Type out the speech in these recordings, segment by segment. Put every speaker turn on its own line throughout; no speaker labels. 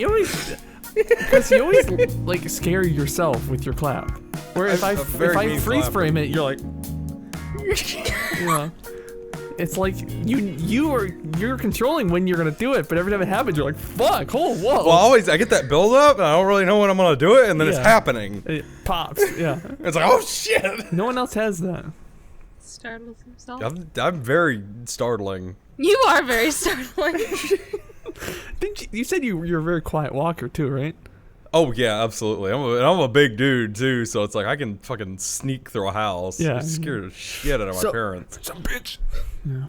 You always, because you always like scare yourself with your clap. Where if I freeze frame it, you're like, you know, it's like you're controlling when you're gonna do it, but every time it happens, you're like, fuck, oh, whoa.
Well, I get that build up, and I don't really know when I'm gonna do it, and then it's happening.
It pops, yeah.
It's like, oh shit.
No one else has that.
Startles himself.
I'm very startling.
You are very startling.
You said you're a very quiet walker too, right?
Oh yeah, absolutely. I'm a big dude too, so it's like I can fucking sneak through a house.
Yeah.
Scare the shit out of my parents.
Some bitch. Yeah.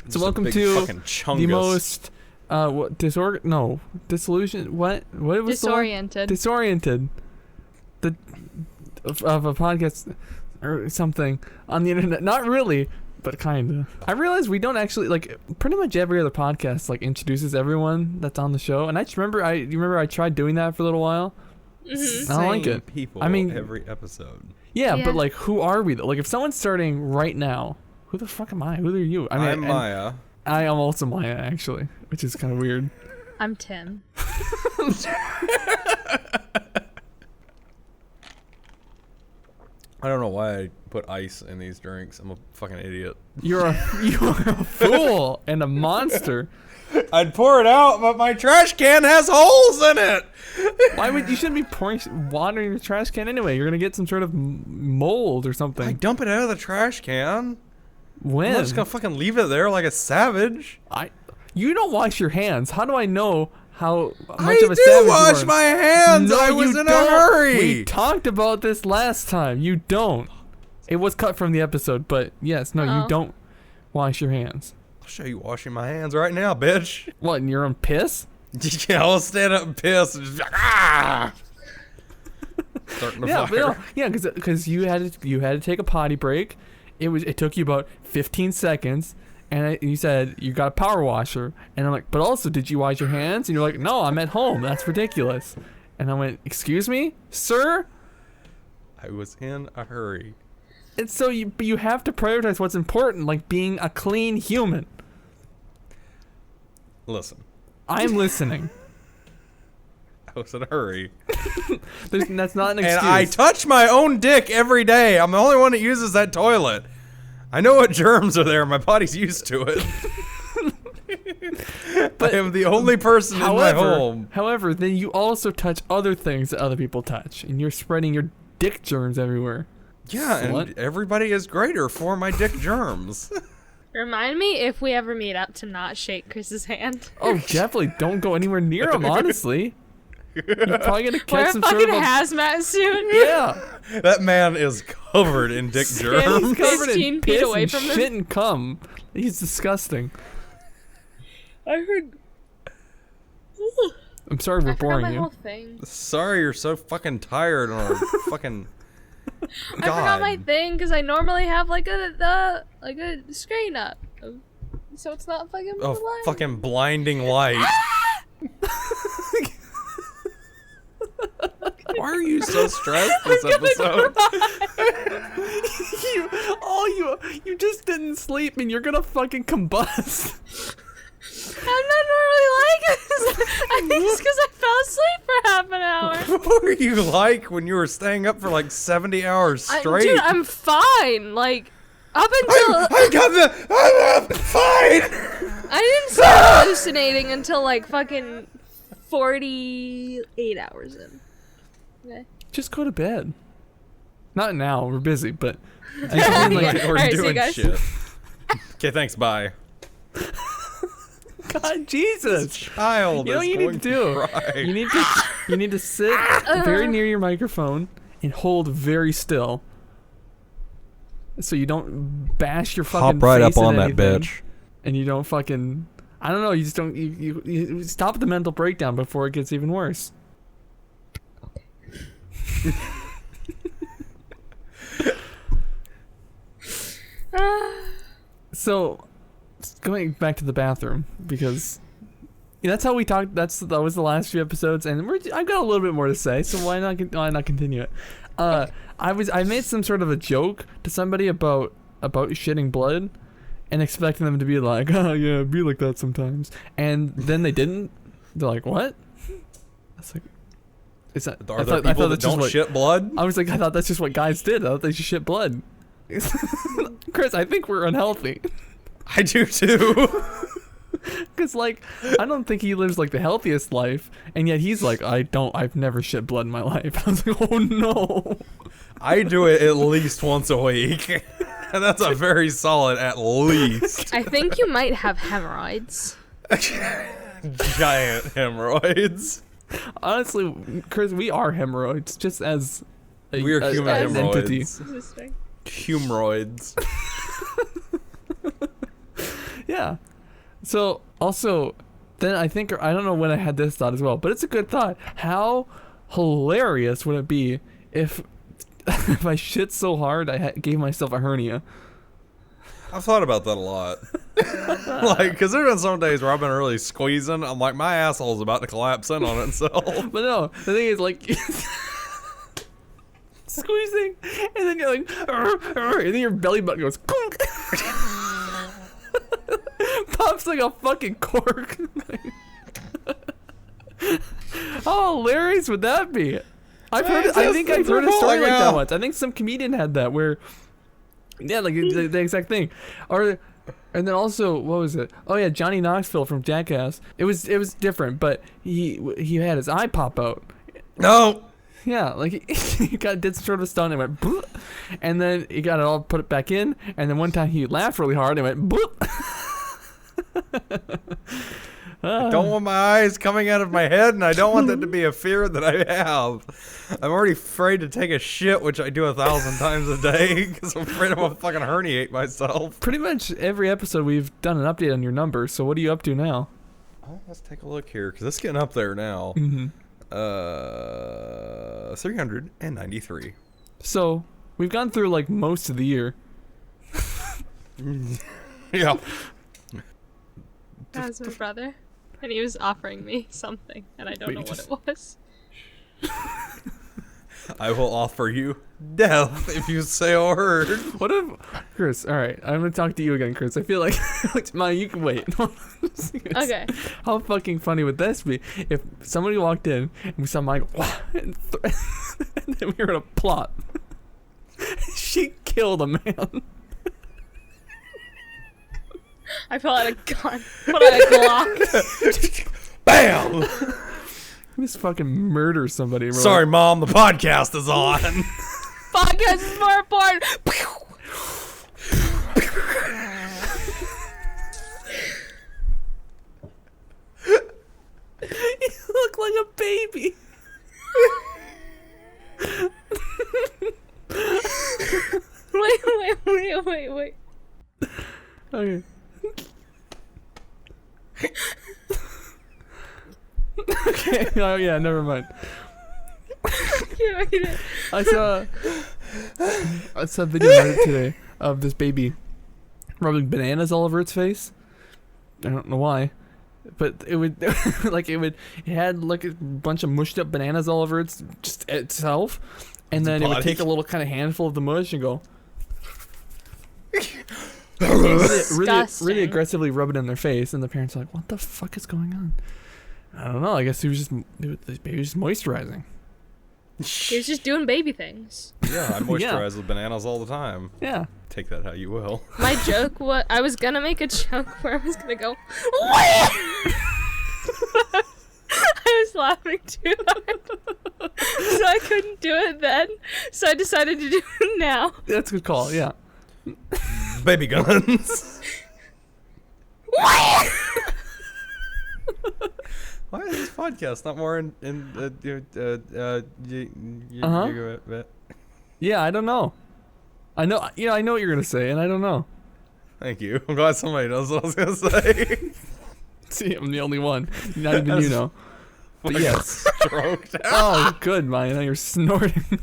So welcome to the most disillusioned. What was
disoriented.
Disoriented. Of a podcast or something on the internet. Not really, but kinda. I realize we don't actually like pretty much every other podcast like introduces everyone that's on the show, and I just remember I tried doing that for a little while.
Mm-hmm.
I don't like it.
People,
I mean,
every episode.
Yeah, but like, who are we though? Like, if someone's starting right now, who the fuck am I? Who are you? I mean,
I'm Myia.
I am also Myia, actually, which is kind of weird.
I'm Tim.
I don't know why I put ice in these drinks. I'm a fucking idiot.
You're a fool and a monster.
I'd pour it out, but my trash can has holes in it.
Why would you shouldn't be pouring water in your trash can anyway? You're gonna get some sort of mold or something.
I dump it out of the trash can.
When?
I'm not just gonna fucking leave it there like a savage.
You don't wash your hands. How do I know how much of a savage
I do
you
wash
are?
my hands.
No,
I was
you
in
don't.
a hurry.
We talked about this last time. You don't. It was cut from the episode, but yes, no, you don't wash your hands.
I'll show you washing my hands right now, bitch.
What, in your own piss?
Yeah, I'll stand up and piss and just be like, ah! Starting to fire.
Yeah, because you had to take a potty break. It took you about 15 seconds, and you said you got a power washer, and I'm like, but also did you wash your hands? And you're like, no, I'm at home. That's ridiculous. And I went, excuse me, sir?
I was in a hurry.
And so you have to prioritize what's important, like being a clean human.
Listen.
I'm listening.
I was in a hurry.
That's not an excuse.
And I touch my own dick every day. I'm the only one that uses that toilet. I know what germs are there. My body's used to it. But I am the only person in my home.
However, then you also touch other things that other people touch, and you're spreading your dick germs everywhere.
Yeah, and everybody is greater for my dick germs.
Remind me if we ever meet up to not shake Chris's hand.
Oh, definitely don't go anywhere near him, honestly. You're probably going to catch some sort of
hazmat suit.
Yeah.
That man is covered in dick germs.
He's covered in piss
away
and
from
shit and cum. He's disgusting.
I heard...
I'm sorry we're boring
my
you.
whole thing.
Sorry you're so fucking tired on a fucking...
I forgot my thing because I normally have like a screen up, so it's not fucking.
Oh, fucking blinding light! Why are you so stressed this episode?
You just didn't sleep and you're gonna fucking combust.
I'm not normally like this. I think it's because I fell asleep for half an hour.
What were you like when you were staying up for like 70 hours straight?
Dude, I'm fine. Like, up until...
I'm fine!
I didn't start hallucinating until like fucking 48 hours in. Okay.
Just go to bed. Not now, we're busy, but...
We're doing shit. Okay, thanks, bye.
God, Jesus!
Child,
you know what you need to do? You need to sit very near your microphone and hold very still, so you don't bash your fucking
Hop right
face
up on
anything,
that bitch,
and you don't fucking. I don't know. You just don't. You stop the mental breakdown before it gets even worse. So. Going back to the bathroom because that's how we talked. That was the last few episodes, and I've got a little bit more to say. So why not continue it? I made some sort of a joke to somebody about shitting blood, and expecting them to be like, oh yeah, be like that sometimes, and then they didn't. They're like, what? That's like, is that?
Are there people that don't shit blood?
I was like, I thought that's just what guys did. I thought they just shit blood. Chris, I think we're unhealthy.
I do too.
Cause like, I don't think he lives like the healthiest life, and yet he's like, I've never shit blood in my life. I was like, oh no.
I do it at least once a week, and that's a very solid at least.
I think you might have hemorrhoids.
Giant hemorrhoids.
Honestly, Chris, we are hemorrhoids, just as
we are human hemorrhoids.
Entity.
Humoroids.
Yeah. So also, then I think, I don't know when I had this thought as well, but it's a good thought. How hilarious would it be if I shit so hard I gave myself a hernia?
I've thought about that a lot. Like, because there's been some days where I've been really squeezing. I'm like, my asshole's about to collapse in on itself.
But no, the thing is, like, squeezing, and then you're like, and then your belly button goes, pops like a fucking cork. How hilarious would that be? I think I've heard a story like that once. I think some comedian had that where, yeah, like the exact thing. And then also, what was it? Oh yeah, Johnny Knoxville from Jackass. It was different, but he had his eye pop out.
No.
Yeah, like he did some sort of a stunt and went, bloop, and then he got it all, put it back in, and then one time he laughed really hard and went, bloop.
I don't want my eyes coming out of my head, and I don't want that to be a fear that I have. I'm already afraid to take a shit, which I do 1,000 times a day, because I'm afraid I'm gonna fucking herniate myself.
Pretty much every episode we've done an update on your number, so what are you up to now?
Oh, let's take a look here, because it's getting up there now. 393.
So we've gone through like most of the year.
Yeah.
That was my brother, and he was offering me something, and I don't know what it was.
I will offer you death if you say a word.
What if, Chris? All right, I'm gonna talk to you again, Chris. I feel like, Myia, you can wait.
Okay.
How fucking funny would this be if somebody walked in and we saw Mike, and then we were in a plot. She killed a man.
I pull out a gun. Put out a Glock.
Bam!
Just fucking murder somebody.
Sorry, like, Mom, the podcast is on.
Podcast is more important.
You look like a baby.
Wait.
Okay. Okay. Oh yeah, never mind. I saw a video on it today of this baby rubbing bananas all over its face. I don't know why, but it would it had like a bunch of mushed up bananas all over itself, and then it would take a little kind of handful of the mush and go really aggressively rub it in their face, and the parents are like, "What the fuck is going on?" I don't know. I guess this baby was just moisturizing.
He was just doing baby things.
Yeah, I moisturize with bananas all the time.
Yeah.
Take that how you will.
My joke was, I was gonna make a joke where I was gonna go, I was laughing too hard. So I couldn't do it then. So I decided to do it now.
That's a good call, yeah.
Baby guns. Why is this podcast not more
Yeah, I don't know. I know what you're gonna say, and I don't know.
Thank you. I'm glad somebody knows what I was gonna say.
See, I'm the only one. Not even you know. But yes.
Stroked out.
Oh, good, Myia. Now you're snorting.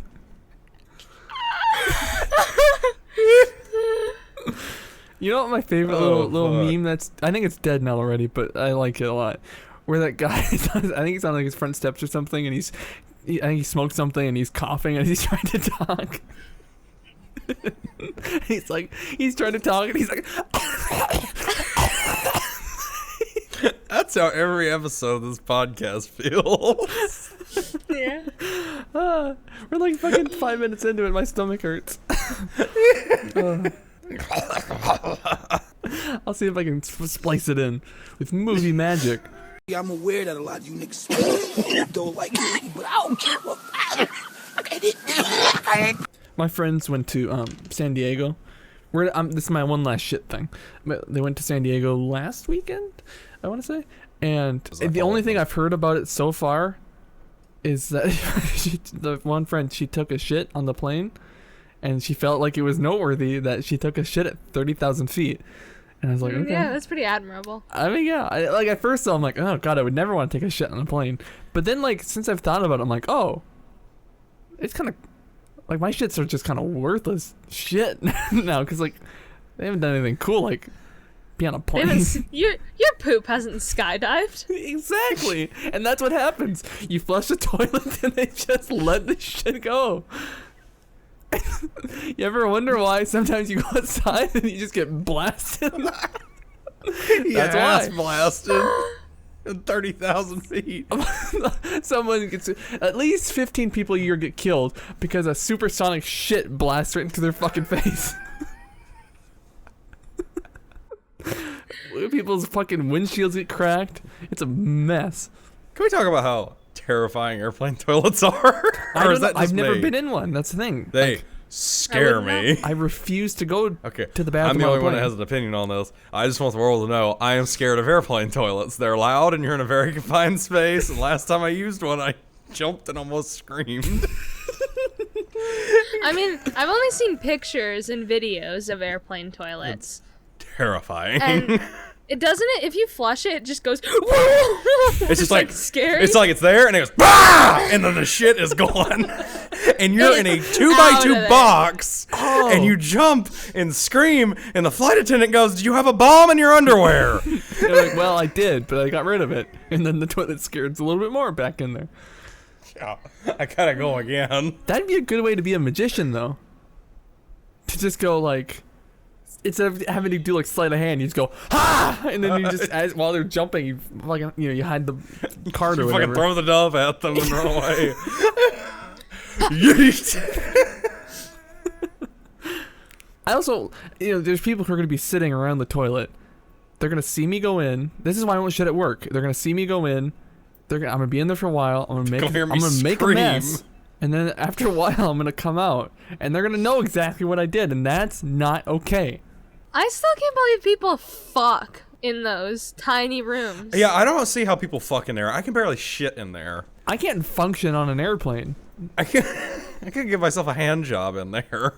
You know what my favorite little meme I think it's dead now already, but I like it a lot. Where that guy, I think he's on like his front steps or something, and I think he smoked something and he's coughing and he's trying to talk. he's trying to talk, and he's like.
That's how every episode of this podcast feels.
Yeah.
We're like fucking 5 minutes into it. My stomach hurts. I'll see if I can splice it in with movie magic.
Yeah, I'm aware that a lot of you niggas don't like me, but I don't care.
My friends went to San Diego. This is my one last shit thing. They went to San Diego last weekend, I want to say. And the only thing I've heard about it so far is that the one friend, she took a shit on the plane, and she felt like it was noteworthy that she took a shit at 30,000 feet. And I was like, okay.
Yeah, that's pretty admirable.
I mean, yeah. At first, though, I'm like, oh, God, I would never want to take a shit on a plane. But then, since I've thought about it, I'm like, oh, it's kind of, my shits are just kind of worthless shit now. Because, they haven't done anything cool, be on a plane.
Your poop hasn't skydived.
Exactly. And that's what happens. You flush the toilet, and they just let the shit go. You ever wonder why sometimes you go outside and you just get blasted?
That's why. Blasted. 30,000 feet.
Someone gets, at least 15 people a year get killed because a supersonic shit blasts right into their fucking face. People's fucking windshields get cracked. It's a mess.
Can we talk about how terrifying airplane toilets are?
I've never been in one. That's the thing.
They scare me.
I refuse to go to the bathroom.
I'm the only one that has an opinion on this. I just want the world to know I am scared of airplane toilets. They're loud and you're in a very confined space. And last time I used one, I jumped and almost screamed.
I mean, I've only seen pictures and videos of airplane toilets.
Terrifying.
And it doesn't. If you flush it, it just goes. It's
just
scary.
It's like it's there, and it goes, bah! And then the shit is gone. And you're in a 2x2 box, and you jump and scream, and the flight attendant goes, "Did you have a bomb in your underwear?"
You're like, well, I did, but I got rid of it. And then the toilet scared's a little bit more back in there.
Yeah, I gotta go again.
That'd be a good way to be a magician, though. To just go instead of having to do sleight of hand, you just go ha, and then you just while they're jumping, you fucking you hide the card or whatever.
You fucking throw the dove at them and run away. Yeet.
I also, there's people who are gonna be sitting around the toilet. They're gonna see me go in. This is why I don't shit at work. They're gonna see me go in. I'm gonna be in there for a while. I'm gonna make a mess. And then after a while, I'm gonna come out, and they're gonna know exactly what I did, and that's not okay.
I still can't believe people fuck in those tiny rooms.
Yeah, I don't see how people fuck in there. I can barely shit in there.
I can't function on an airplane.
I can give myself a hand job in there.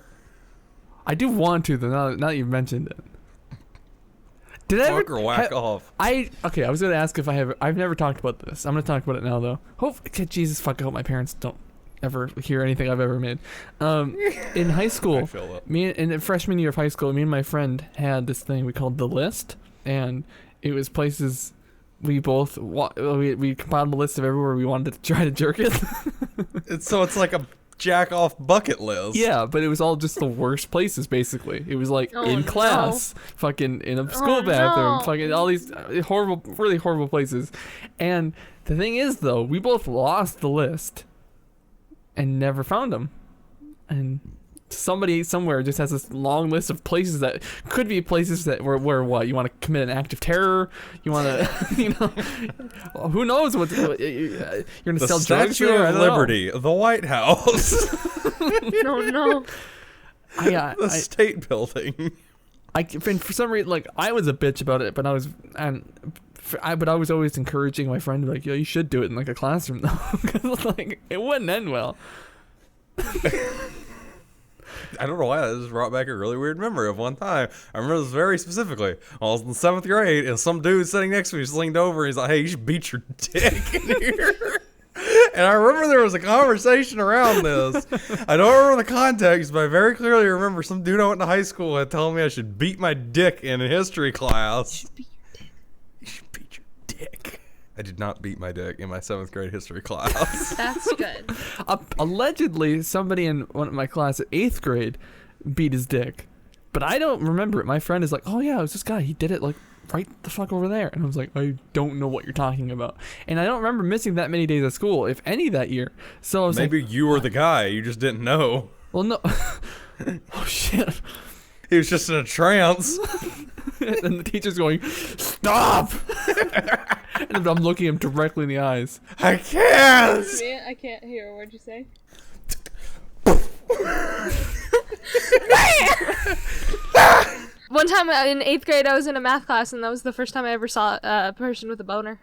I do want to, though. Now that you've mentioned it. Did I
fuck or whack off?
Okay, I was gonna ask if I've never talked about this. I'm gonna talk about it now, though. Jesus fuck, I hope my parents don't ever hear anything I've ever made. In high school, in the freshman year of high school, me and my friend had this thing we called The List, and it was places we both we compiled a list of everywhere we wanted to try to jerk it.
It's like a jack off bucket list.
Yeah, but it was all just the worst places. Basically, it was in class, fucking in a school bathroom, fucking all these horrible, really horrible places. And the thing is, though, we both lost the list and never found them. And somebody somewhere just has this long list of places that could be places that where what you want to commit an act of terror, you want to who knows what you're gonna sell drugs
to. The Statue of Liberty, the White House.
No.
The State Building.
And for some reason, I was a bitch about it, but I was always encouraging my friend to be like, yo, you should do it in a classroom though, because it wouldn't end well.
I don't know why that just brought back a really weird memory of one time. I remember this very specifically. I was in 7th grade, and some dude sitting next to me just leaned over, and he's like, "Hey, you should beat your dick in here." And I remember there was a conversation around this. I don't remember the context, but I very clearly remember some dude I went to high school had telling me I should beat my dick in a history class. You should beat your dick. I did not beat my dick in my 7th grade history class.
That's good.
Allegedly, somebody in one of my class at 8th grade beat his dick. But I don't remember it. My friend is like, oh yeah, it was this guy. He did it like right the fuck over there. And I was like, I don't know what you're talking about. And I don't remember missing that many days of school, if any, that year. So I was
maybe
like,
you were the guy. You just didn't know.
Well, no. Oh shit.
He was just in a trance.
And the teacher's going, stop! And I'm looking him directly in the eyes.
I can't!
I can't hear. What'd you say? One time in 8th grade, I was in a math class, and that was the first time I ever saw a person with a boner.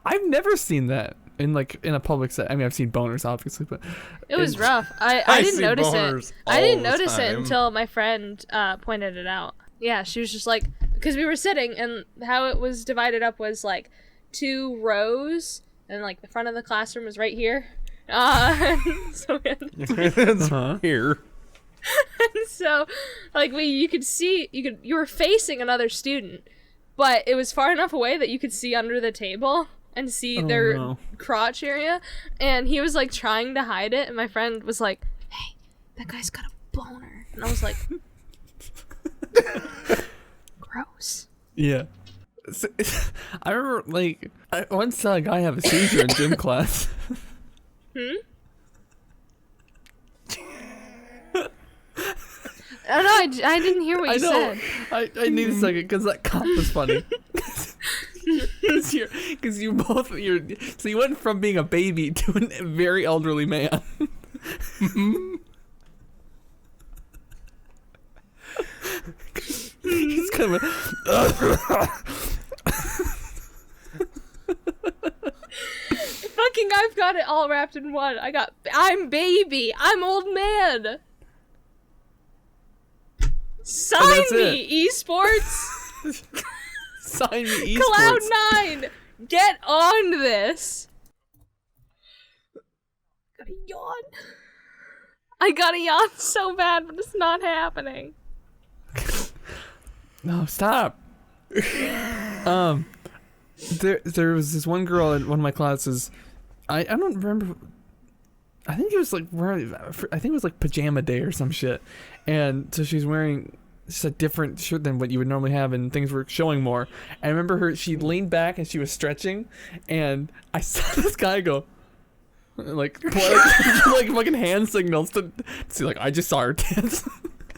I've never seen that in a public set. I mean, I've seen boners, obviously, but
it was rough. I didn't notice it. I didn't notice it
time.
until my friend pointed it out. Yeah, she was just like, because we were sitting, and how it was divided up was like 2 rows, and like the front of the classroom was right here. So we had
It's here.
and so, like, you could see, you were facing another student, but it was far enough away that you could see under the table and see their crotch area, and he was like trying to hide it, and my friend was like, hey, that guy's got a boner, and I was like, gross.
Yeah. So, I remember, like, I once saw a guy have a seizure in gym class.
I don't know, I didn't hear what you said.
I need a second, because that cop was funny. Because you so you went from being a baby to a very elderly man. He's kind of
fucking, I've got it all wrapped in one. I'm baby, I'm old man. Sign me, esports.
Sign me, esports.
Cloud9, get on this. Gotta yawn. I gotta yawn so bad, but it's not happening.
No, stop. There was this one girl in one of my classes. I don't remember. I think it was like pajama day or some shit, and so she's wearing just a different shirt than what you would normally have, and things were showing more. I remember she leaned back and she was stretching, and I saw this guy go like fucking hand signals to see, like, I just saw her tits.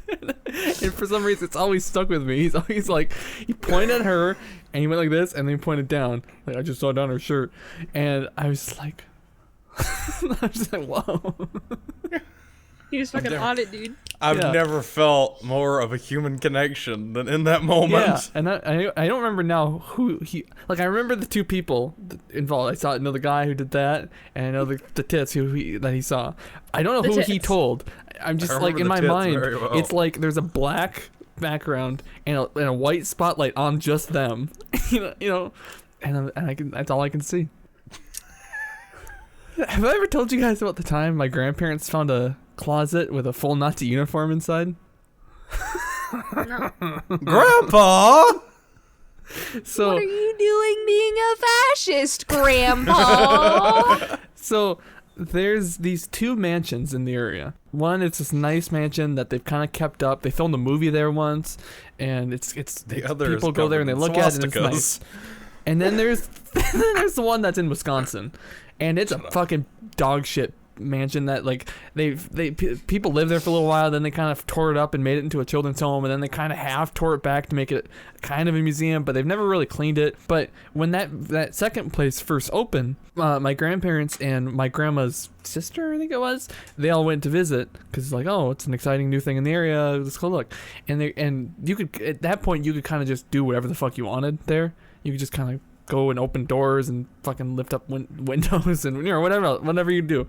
And for some reason, it's always stuck with me. He's always like, he pointed at her and he went like this, and then he pointed down, like, I just saw down her shirt, and I was like, I was just like, whoa.
He was fucking on it, dude.
I've never felt more of a human connection than in that moment.
Yeah, and I don't remember now who he, like, I remember the 2 people involved. I know the guy who did that, and I know the tits that he saw. I don't know who he told. I'm just like, in my mind, it's like there's a black background and a white spotlight on just them. you know, and that's all I can see. Have I ever told you guys about the time my grandparents found a closet with a full Nazi uniform inside?
No.
Grandpa!
So,
what are you doing being a fascist, Grandpa?
So there's these 2 mansions in the area. One, it's this nice mansion that they've kind of kept up. They filmed a movie there once, and it's
the other
people go there and they look at it, and it's nice. And then there's the one that's in Wisconsin, and it's a fucking dog shit mansion that, like, people lived there for a little while, then they kind of tore it up and made it into a children's home, and then they kind of half tore it back to make it kind of a museum, but they've never really cleaned it. But when that second place first opened, my grandparents and my grandma's sister, I think it was, they all went to visit because it's like, oh, it's an exciting new thing in the area, let's go look. And you could, at that point, you could kind of just do whatever the fuck you wanted there. You could just kind of go and open doors and fucking lift up windows and, you know, whatever you do.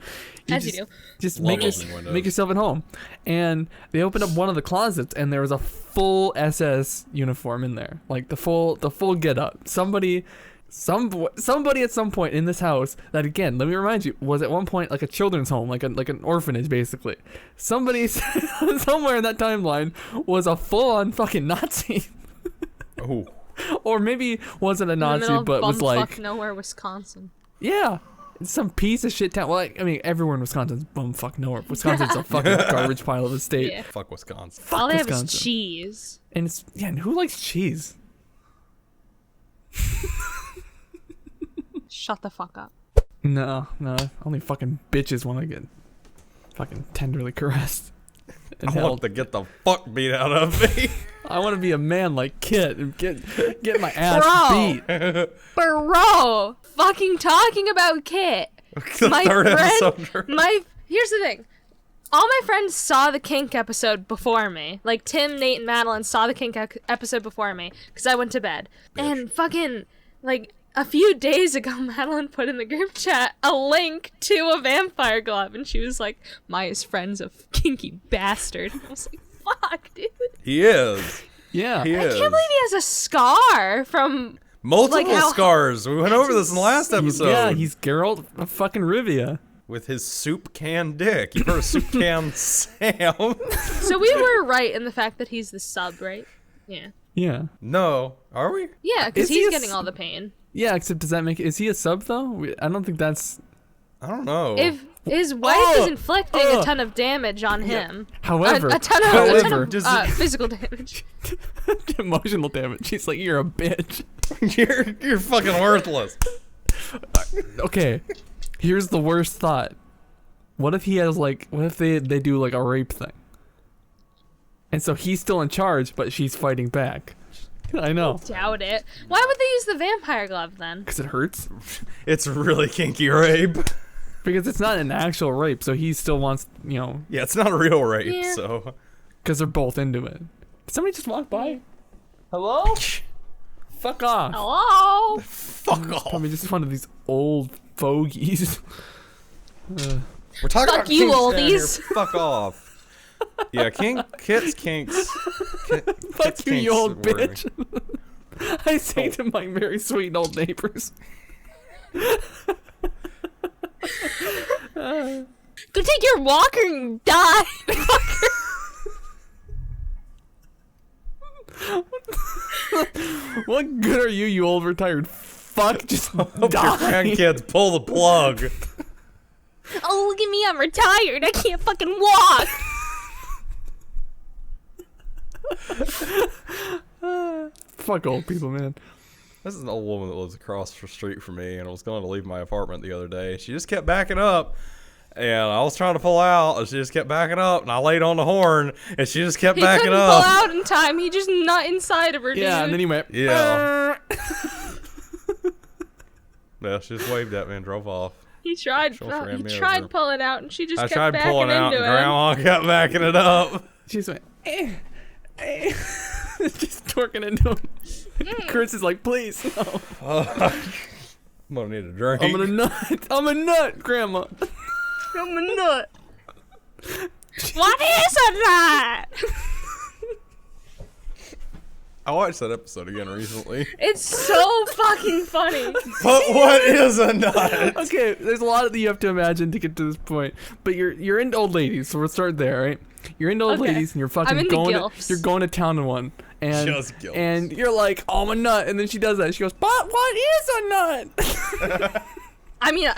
Just make yourself at home. And they opened up one of the closets, and there was a full SS uniform in there, like the full get up. Somebody at some point in this house that, again, let me remind you, was at one point like a children's home, like an orphanage, basically. Somebody somewhere in that timeline was a full-on fucking Nazi.
Oh.
Or maybe wasn't a Nazi, but was like
nowhere, Wisconsin.
Yeah, It's some piece of shit town. Well, I mean, everywhere in Wisconsin's bumfuck nowhere. Wisconsin's a fucking garbage pile of a state.
Yeah.
Fuck Wisconsin.
Fuck
All they have
Wisconsin.
is cheese.
And it's and who likes cheese?
Shut the fuck up.
No, only fucking bitches want to get fucking tenderly caressed and
I
held.
want to get the fuck beat out of me.
I want to be a man like Kit and get my ass
Bro.
beat.
Bro, fucking talking about Kit.
The third episode.
Here's the thing. All my friends saw the kink episode before me. Like Tim, Nate, and Madeline saw the kink episode before me because I went to bed. And fucking like a few days ago, Madeline put in the group chat a link to a vampire glove, and she was like, "Maya's friend's a kinky bastard." I was like, "Fuck, dude."
He is.
Yeah.
He
I
is.
can't believe he has a scar from.
Multiple scars. We went over this in the last episode.
He's Geralt of fucking Rivia.
With his soup can dick. You heard of soup can Sam?
So we were right in the fact that he's the sub, right? Yeah.
Yeah.
No. Are we?
Yeah, because
Is he
he's
a
getting all the pain.
Yeah, except does that make is he a sub though? I don't think that's.
I don't know.
If his wife is inflicting a ton of damage on him,
However,
a ton of physical damage.
Emotional damage. She's like, you're a bitch.
You're fucking worthless.
Okay, here's the worst thought. What if he has like? What if they do like a rape thing? And so he's still in charge, but she's fighting back. I know.
Doubt it. Why would they use the vampire glove then?
Because it hurts.
It's really kinky rape.
Because it's not an actual rape, so he still wants,
Yeah, it's not a real rape,
Yeah.
so.
because they're both into it. Did somebody just walk by? Hello? Fuck off.
Hello?
Fuck off.
Probably just one of these old fogies.
We're talking
Fuck
about
you,
kinks down here.
oldies.
Fuck off. Yeah, Kit's kinks.
Fuck you, you old bitch. I say to my very sweet old neighbors.
Go take your walker and die.
What good are you, you old retired fuck? Just
Hope your
die.
grandkids pull the plug.
Oh, look at me, I'm retired. I can't fucking walk.
Fuck old people, man.
This is an old woman that lives across the street from me, and I was going to leave my apartment the other day. She just kept backing up, and I was trying to pull out, and she just kept backing up, and I laid on the horn, and she just kept
He
backing
couldn't
up.
pull out in time. He just nut inside of her, dude.
Yeah, and then he went.
Yeah. Yeah, she just waved at me and drove off.
He tried.
She'll ram
He
me
tried
over.
pulling out, and she just
I
kept
tried
backing
pulling out,
into
and
him.
Grandma kept backing it up.
She just went. Just twerking into him. Chris is like, please, no.
I'm gonna need a drink.
I'm gonna nut. I'm a nut, Grandma.
I'm a nut. What is a nut?
I watched that episode again recently.
It's so fucking funny.
But what is a nut?
Okay, there's a lot that you have to imagine to get to this point. But you're into old ladies, so we'll start there, right? You're into old
Okay.
ladies, and you're
I'm
fucking
into
going.
gilfs.
You're going to town in one, and
Just gilfs.
and you're like, oh, I'm a nut, and then she does that. She goes, but what is a nut?
I mean,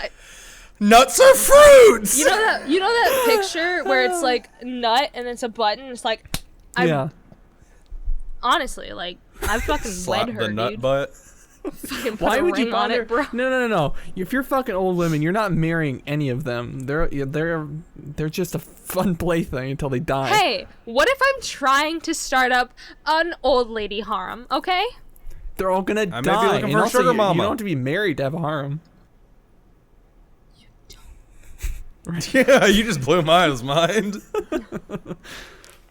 Nuts are fruits!
you know that picture where it's like nut and it's a button. It's like,
Yeah.
honestly, like I've fucking
Slap
wed her,
the nut
dude.
butt.
Fucking put
Why
a
would you
ring on
bother?
it, bro?
No. If you're fucking old women, you're not marrying any of them. They're just a fun plaything until they die.
Hey, what if I'm trying to start up an old lady harem? Okay.
They're all gonna
I may be
die.
looking
And
for a
also,
sugar
you
mama.
don't have to be married to have a harem.
Yeah, you just blew Maya's mind.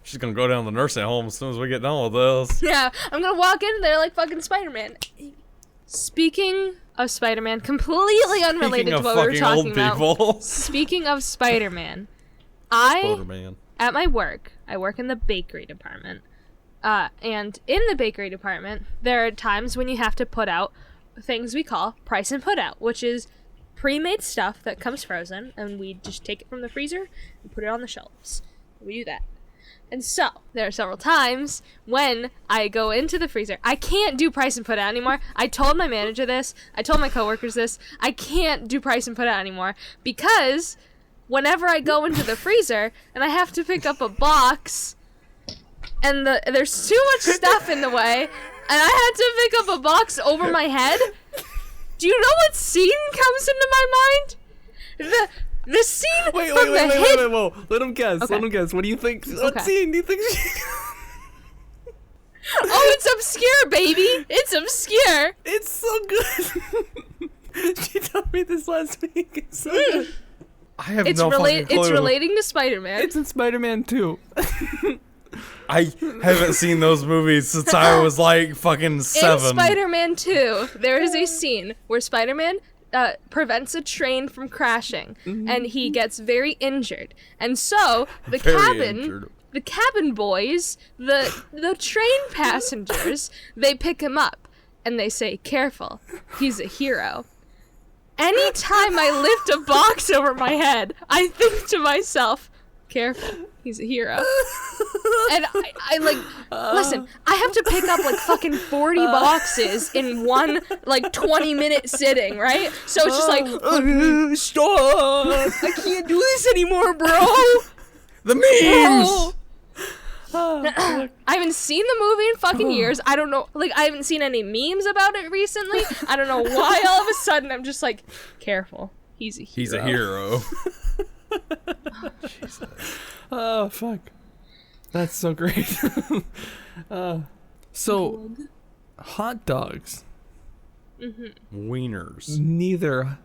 She's gonna go down to the nursing home as soon as we get done with this.
Yeah, I'm gonna walk in there like fucking Spider-Man. Speaking of Spider-Man, completely unrelated
Speaking
to
of
what we were
fucking
talking
old
about.
people.
Speaking of Spider-Man, I
Spider-Man.
at my work, I work in the bakery department. And in the bakery department, there are times when you have to put out things we call price and put out, which is pre-made stuff that comes frozen, and we just take it from the freezer and put it on the shelves. We do that. And so, there are several times when I go into the freezer. I can't do price and put out anymore. I told my manager this. I told my coworkers this. I can't do price and put out anymore because whenever I go into the freezer and I have to pick up a box and there's too much stuff in the way and I had to pick up a box over my head, do you know what scene comes into my mind? The scene
wait,
from
wait,
the
wait,
hit.
wait, wait, whoa. Let him guess.
Okay.
Let him guess. What do you think? What
Okay.
scene do you think she...
Oh, it's obscure, baby. It's obscure.
It's so good. She told me this last week. It's so good.
I have
It's
no fucking clue.
It's relating to Spider-Man.
It's in Spider-Man 2.
I haven't seen those movies since I was like fucking 7.
In Spider-Man 2, there is a scene where Spider-Man prevents a train from crashing, and he gets very injured. And so the cabin boys, the train passengers, they pick him up, and they say, "Careful, he's a hero." Anytime I lift a box over my head, I think to myself, "Careful, he's a hero." And I like, listen, I have to pick up like fucking 40 boxes in one like 20-minute sitting, right? So it's just like, stop! I can't do this anymore, bro.
The memes.
I haven't seen the movie in fucking years. I don't know, like I haven't seen any memes about it recently. I don't know why all of a sudden I'm just like, careful, he's a hero.
He's a hero.
Oh, fuck. That's so great. So, hot dogs,
Wieners.
neither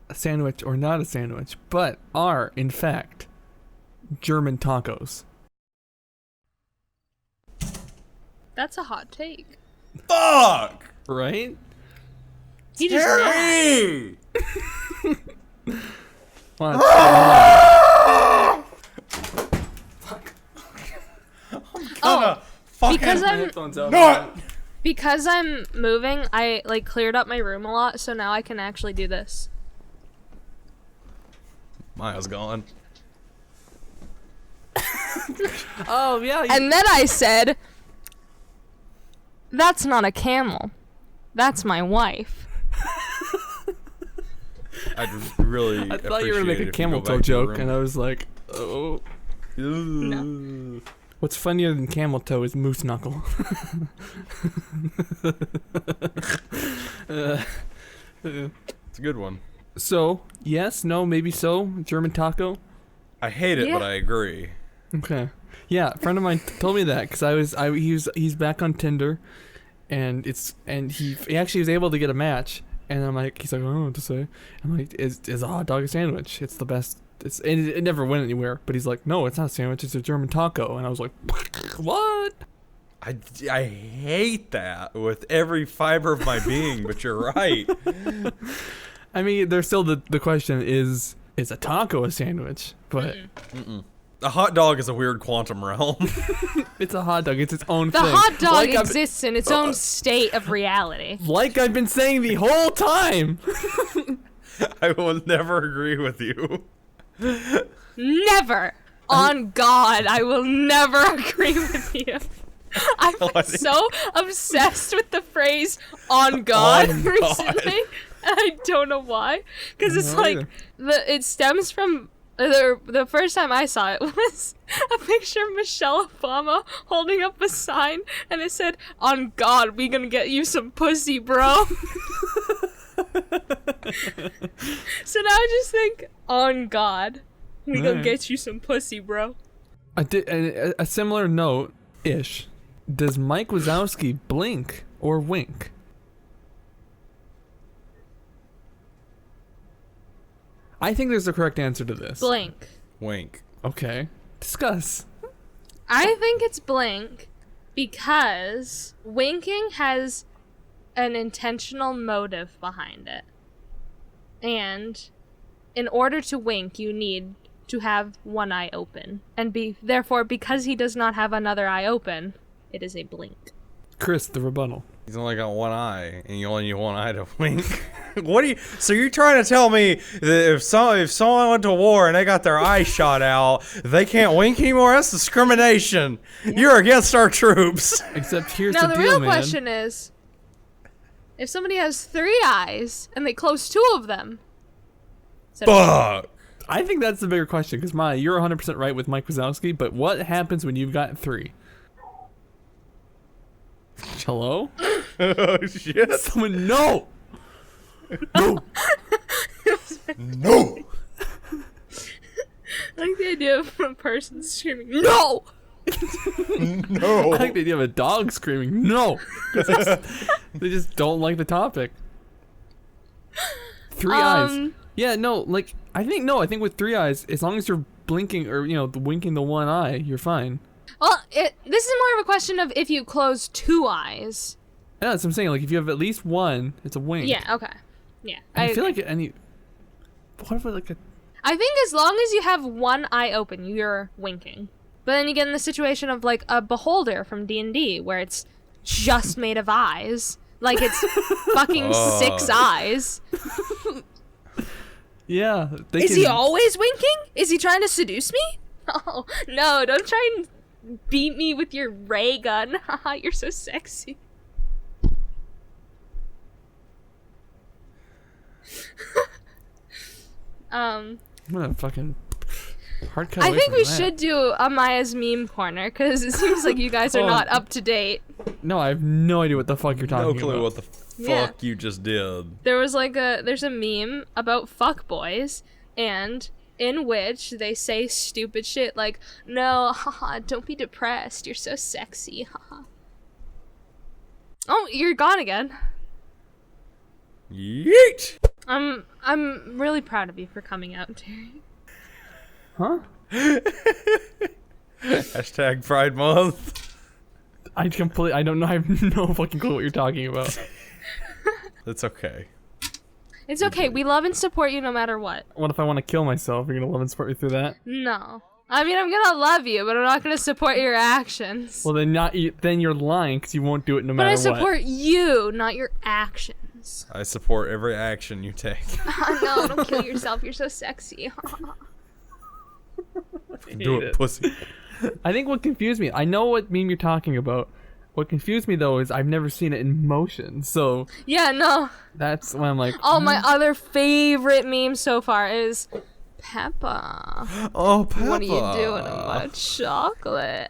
a sandwich or not a sandwich, but are, in fact, German tacos.
That's a hot take.
Fuck!
Right?
He just
Hey!
What?
Because I'm moving, I like cleared up my room a lot, so now I can actually do this.
Maya's gone.
Oh, yeah.
And then I said, "That's not a camel. That's my wife."
I'd really
I thought you were going to make a camel toe joke, and I was like, oh.
No.
What's funnier than camel toe is moose knuckle.
It's a good one.
So, yes, no, maybe so. German taco.
I hate it,
Yeah.
but I agree.
Okay. Yeah, a friend of mine told me that because he's back on Tinder, and he actually was able to get a match, and I'm like, he's like, I don't know what to say. I'm like, is a hot dog a sandwich? It's the best. It never went anywhere, but he's like, no, it's not a sandwich. It's a German taco, and I was like, what?
I hate that with every fiber of my being, but you're right.
I mean, there's still the question is a taco a sandwich? But
A hot dog is a weird quantum realm.
it's a hot dog. It's its own
The
thing.
hot dog
Like
exists in its own state of reality.
like I've been saying the whole time.
I will never agree with you.
Never. On God, I will never agree with you. I've been so obsessed with the phrase "on God"
On God.
recently, and I don't know why. Because it's like it stems from the first time I saw it was a picture of Michelle Obama holding up a sign, and it said, "On God, we gonna get you some pussy, bro." So now I just think, "On God, we gonna
Alright.
get you some pussy, bro."
A similar note ish. Does Mike Wazowski blink or wink? I think there's a correct answer to this.
Blink.
Wink.
Okay. Discuss.
I think it's blink because winking has an intentional motive behind it. And in order to wink, you need to have one eye open. And therefore, because he does not have another eye open, it is a blink.
Chris, the rebuttal.
He's only got one eye, and you only need one eye to wink. What do you? So you're trying to tell me that if someone went to war and they got their eye shot out, they can't wink anymore? That's discrimination. You're against our troops.
Except here's
Now
the
the
deal,
real
man.
question is, if somebody has 3 eyes and they close 2 of them, is that
Fuck.
I think that's the bigger question, because Myia, you're 100% right with Mike Wazowski, but what happens when you've got 3? Hello?
Oh shit.
Someone, no! No!
No.
I like the idea of a person screaming, "No!"
No.
I like the idea of a dog screaming, no! 'Cause they just don't like the topic. 3 eyes. Yeah, no, like, I think with 3 eyes, as long as you're blinking or, winking the one eye, you're fine.
Well, this is more of a question of if you close 2 eyes.
Yeah, that's what I'm saying. Like, if you have at least one, it's a wink.
Yeah, okay. Yeah.
I feel like any... What if like a...
I think as long as you have one eye open, you're winking. But then you get in the situation of like a beholder from D&D, where it's just made of eyes. Like it's fucking 6 eyes.
Yeah.
Is he always winking? Is he trying to seduce me? Oh, no, don't try and beat me with your ray gun. Haha, you're so sexy.
I'm gonna fucking hard cut
I
away
think
from
we
that.
should do a Maya's meme corner, because it seems like you guys are not up to date.
No, I have no idea what the fuck you're talking
No
about.
clue what the fuck you just did.
There was there's a meme about fuckboys, and in which they say stupid shit like, "No, haha, don't be depressed, you're so sexy, haha." Oh, you're gone again.
Yeet.
I'm really proud of you for coming out, Terry.
Huh?
Hashtag Pride Month.
I don't know. I have no fucking clue what you're talking about.
It's okay.
It's okay, we love and support you no matter what.
What if I want to kill myself? You're gonna love and support me through that?
No. I mean, I'm gonna love you, but I'm not gonna support your actions.
Well, then you're lying, because you won't do it no
But
matter
I
what.
support you, not your actions.
I support every action you take.
No, don't kill yourself, you're so sexy.
Do it, pussy.
I think what confused me, I know what meme you're talking about. What confused me though is I've never seen it in motion, so
Yeah, no.
that's when I'm like,
Oh, my other favorite meme so far is Peppa.
Oh, Peppa.
What are you doing in my chocolate?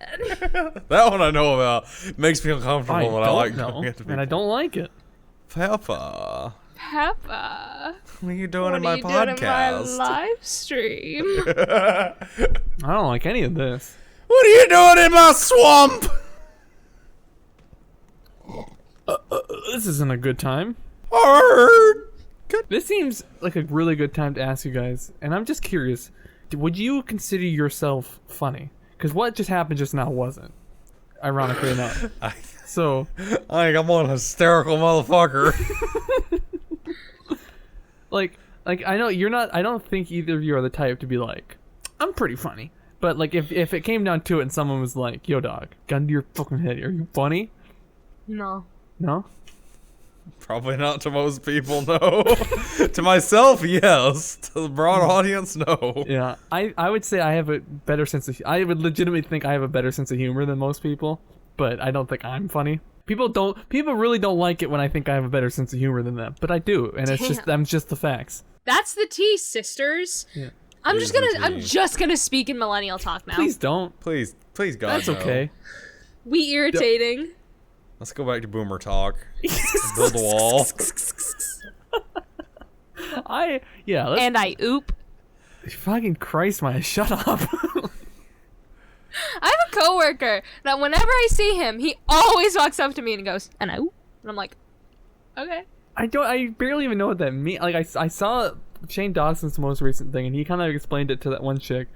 That one I know about. Makes me uncomfortable,
I
but I
don't
like
know,
doing it to
and I
people.
don't like it.
Peppa.
Peppa.
What are you doing
What
in
are
my
you doing in my
podcast?
live stream?
I don't like any of this.
What are you doing in my swamp?
This isn't a good time.
Hard.
This seems like a really good time to ask you guys, and I'm just curious, would you consider yourself funny? Because what just happened just now wasn't, ironically enough. So,
I think I'm one hysterical motherfucker.
like I know you're not, I don't think either of you are the type to be like, I'm pretty funny. But like if it came down to it and someone was like, yo dog, gun to your fucking head, are you funny?
No.
No?
Probably not to most people, no. To myself, yes. To the broad audience, no.
Yeah, I would say I have a better sense of, I would legitimately think I have a better sense of humor than most people, but I don't think I'm funny. People really don't like it when I think I have a better sense of humor than them, but I do, and I'm just the facts.
That's the tea, sisters.
Yeah.
I'm just gonna speak in millennial talk now.
Please don't.
Please, God,
That's
no.
okay.
We irritating.
Let's go back to boomer talk. Build a wall.
Let's
And I oop.
fucking Christ, Myia, shut up.
I have a coworker that whenever I see him, he always walks up to me and he goes, "And I oop." And I'm like, okay.
I barely even know what that means. Like I saw Shane Dawson's most recent thing, and he kind of explained it to that one chick.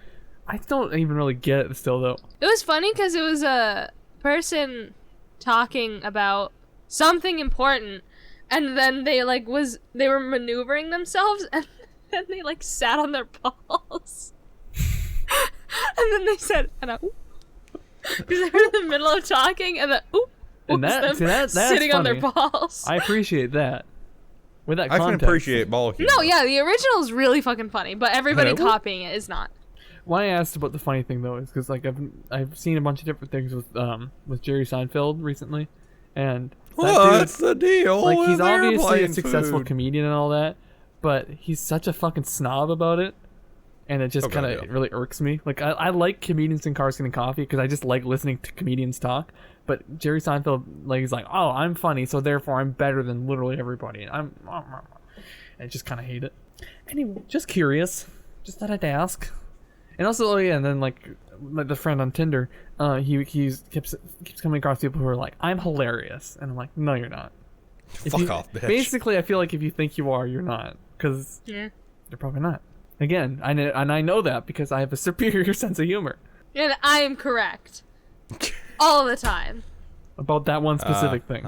I don't even really get it still though.
It was funny because it was a person talking about something important, and then they were maneuvering themselves, and then they sat on their balls, and then they said, "And I oop," because they were in the middle of talking, and then oop.
And
was them
that's
sitting on their
funny.
balls.
I appreciate that. with that
I
context.
can appreciate ball humor.
No, yeah, the original is really fucking funny, but everybody copying it is not.
Why I asked about the funny thing though is because like I've seen a bunch of different things with Jerry Seinfeld recently, and
what's the deal?
Like
with
he's obviously a
airplane
successful
food?
comedian and all that, but he's such a fucking snob about it, and it just
Okay,
kind of
yeah.
really irks me. Like I like comedians in cars getting coffee because I just like listening to comedians talk. But Jerry Seinfeld, like, he's like, oh, I'm funny, so therefore I'm better than literally everybody. And I just kind of hate it. Anyway, just curious. Just thought I'd ask. And also, oh yeah, and then like the friend on Tinder, he keeps coming across people who are like, I'm hilarious, and I'm like, no, you're not.
Fuck off, bitch.
Basically, I feel like if you think you are, you're not, because
Yeah.
you're probably not. Again, I know that because I have a superior sense of humor
And I am correct. All the time.
about that one specific thing.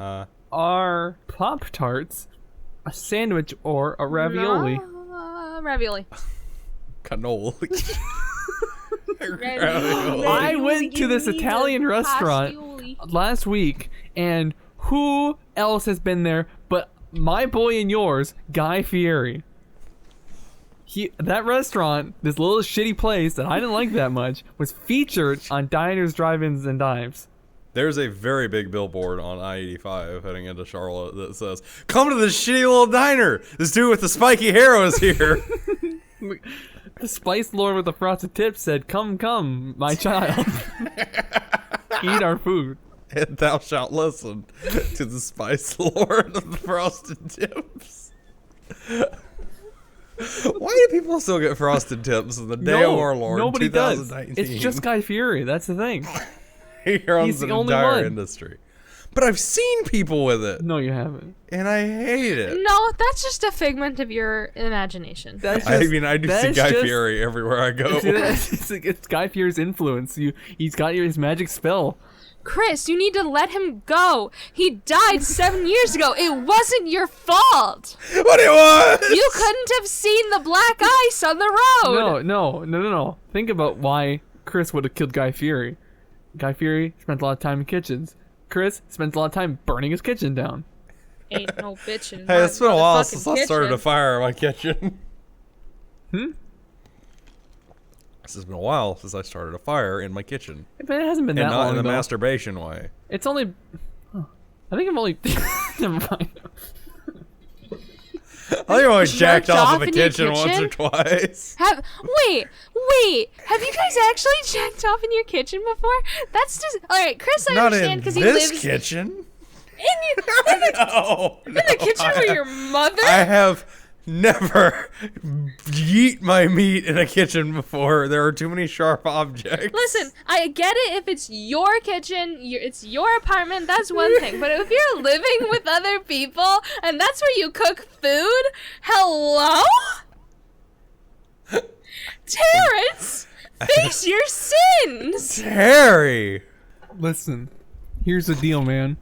Are Pop-Tarts a sandwich or a ravioli?
Ravioli.
Cannoli.
I went to this Italian restaurant last week, and who else has been there but my boy and yours, Guy Fieri? That restaurant, this little shitty place that I didn't like that much, was featured on Diners, Drive-Ins, and Dives.
There's a very big billboard on I-85 heading into Charlotte that says, "Come to this shitty little diner. This dude with the spiky hair is here."
The Spice Lord with the frosted tips said, "Come, come, my child, eat our food."
And thou shalt listen to the Spice Lord of the frosted tips. Why do people still get frosted tips in the day of our Lord
nobody does.
2019?
It's just Guy Fieri. That's the thing.
He owns
He's
an
the only
entire
one.
industry. But I've seen people with it,
No, you haven't.
and I hate it.
No, that's just a figment of your imagination.
That's
I
just,
mean, I do see
that's
Guy
just-
Fieri everywhere I go.
It's Guy Fieri's influence. He's got his magic spell.
Chris, you need to let him go. He died 7 years ago. It wasn't your fault.
What it was?
You couldn't have seen the black ice on the road.
No. Think about why Chris would have killed Guy Fieri. Guy Fieri spent a lot of time in kitchens. Chris spent a lot of time burning his kitchen down.
Ain't no bitching.
Hey, it's been a while since I started a fire in my kitchen. This has been a while since I started a fire in my kitchen.
But it hasn't been
And
that
not
long
in the
ago.
masturbation way.
It's only... I think I'm only... Never mind.
I think I always jacked
jerked
off
off
in the
in your
kitchen once or
kitchen?
twice.
Wait. Have you guys actually checked off in your kitchen before? That's just all right. Chris, I
Not
understand
in
because he
this
lives
kitchen.
in
No,
the kitchen with your mother.
I have never yeet my meat in a kitchen before. There are too many sharp objects.
Listen, I get it if it's your kitchen, it's your apartment, that's one thing. But if you're living with other people and that's where you cook food, hello? Terrence, face your sins!
Terry.
Listen, here's the deal, man.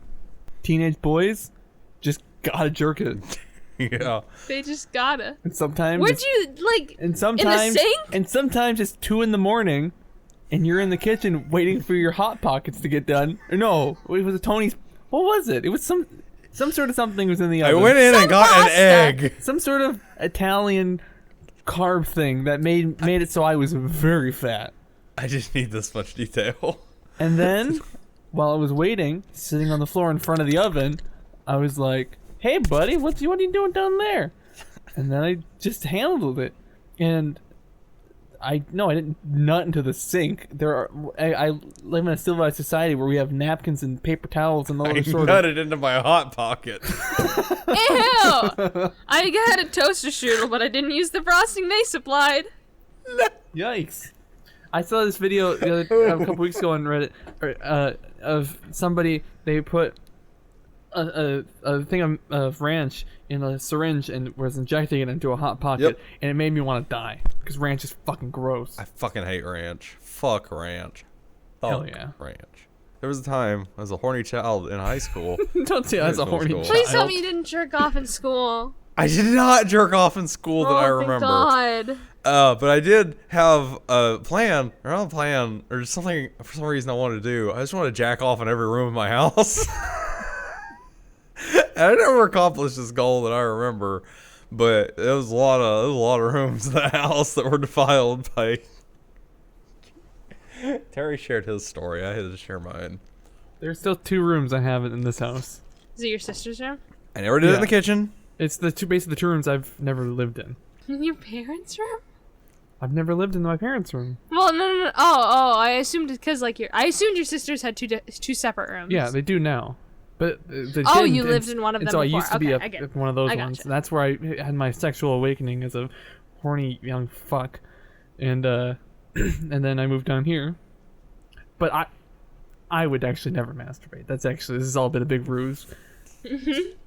Teenage boys just gotta jerk it.
Yeah.
They just gotta.
And sometimes...
Where'd you, like,
And sometimes,
in the sink?
And sometimes it's 2 a.m, and you're in the kitchen waiting for your hot pockets to get done. Or no, it was a Tony's. What was it? It was some sort of something was in the
I
oven.
went in and got
pasta.
an egg.
Some sort of Italian carb thing that made it so I was very fat.
I just need this much detail.
And then, while I was waiting, sitting on the floor in front of the oven, I was like, "Hey, buddy, what are you doing down there?" And then I just handled it, and I didn't nut into the sink. I live in a civilized society where we have napkins and paper towels and all
I
other sort of.
nutted into my hot pocket.
Ew! I had a toaster strudel, but I didn't use the frosting they supplied.
Yikes! I saw this video a couple weeks ago on Reddit of somebody. They put a thing of ranch in a syringe and was injecting it into a hot pocket,
Yep.
and it made me want to die because ranch is fucking gross.
I fucking hate ranch. Fuck ranch.
Hell
Fuck
yeah.
ranch. There was a time as a horny child in high school.
Don't say that's a
Middle
horny
school.
child.
Please tell me you didn't jerk off in school.
I did not jerk off in school that I
Thank
remember.
God.
But I did have a plan, or not a plan, or something for some reason I wanted to do. I just wanted to jack off in every room in my house. I never accomplished this goal that I remember, but there was a lot of rooms in the house that were defiled by. Terry shared his story. I had to share mine.
There's still 2 rooms I have in this house.
Is it your sister's room?
I never did it in the kitchen.
It's basically the 2 rooms I've never lived in.
In your parents' room?
I've never lived in my parents' room.
Well, no. Oh, I assumed because like I assumed your sisters had two separate rooms.
Yeah, they do now. But
you lived in one of them
so
before.
I used to be one of those
I
ones.
gotcha.
And that's where I had my sexual awakening as a horny young fuck. And and then I moved down here. But I would actually never masturbate. This has all been a big ruse.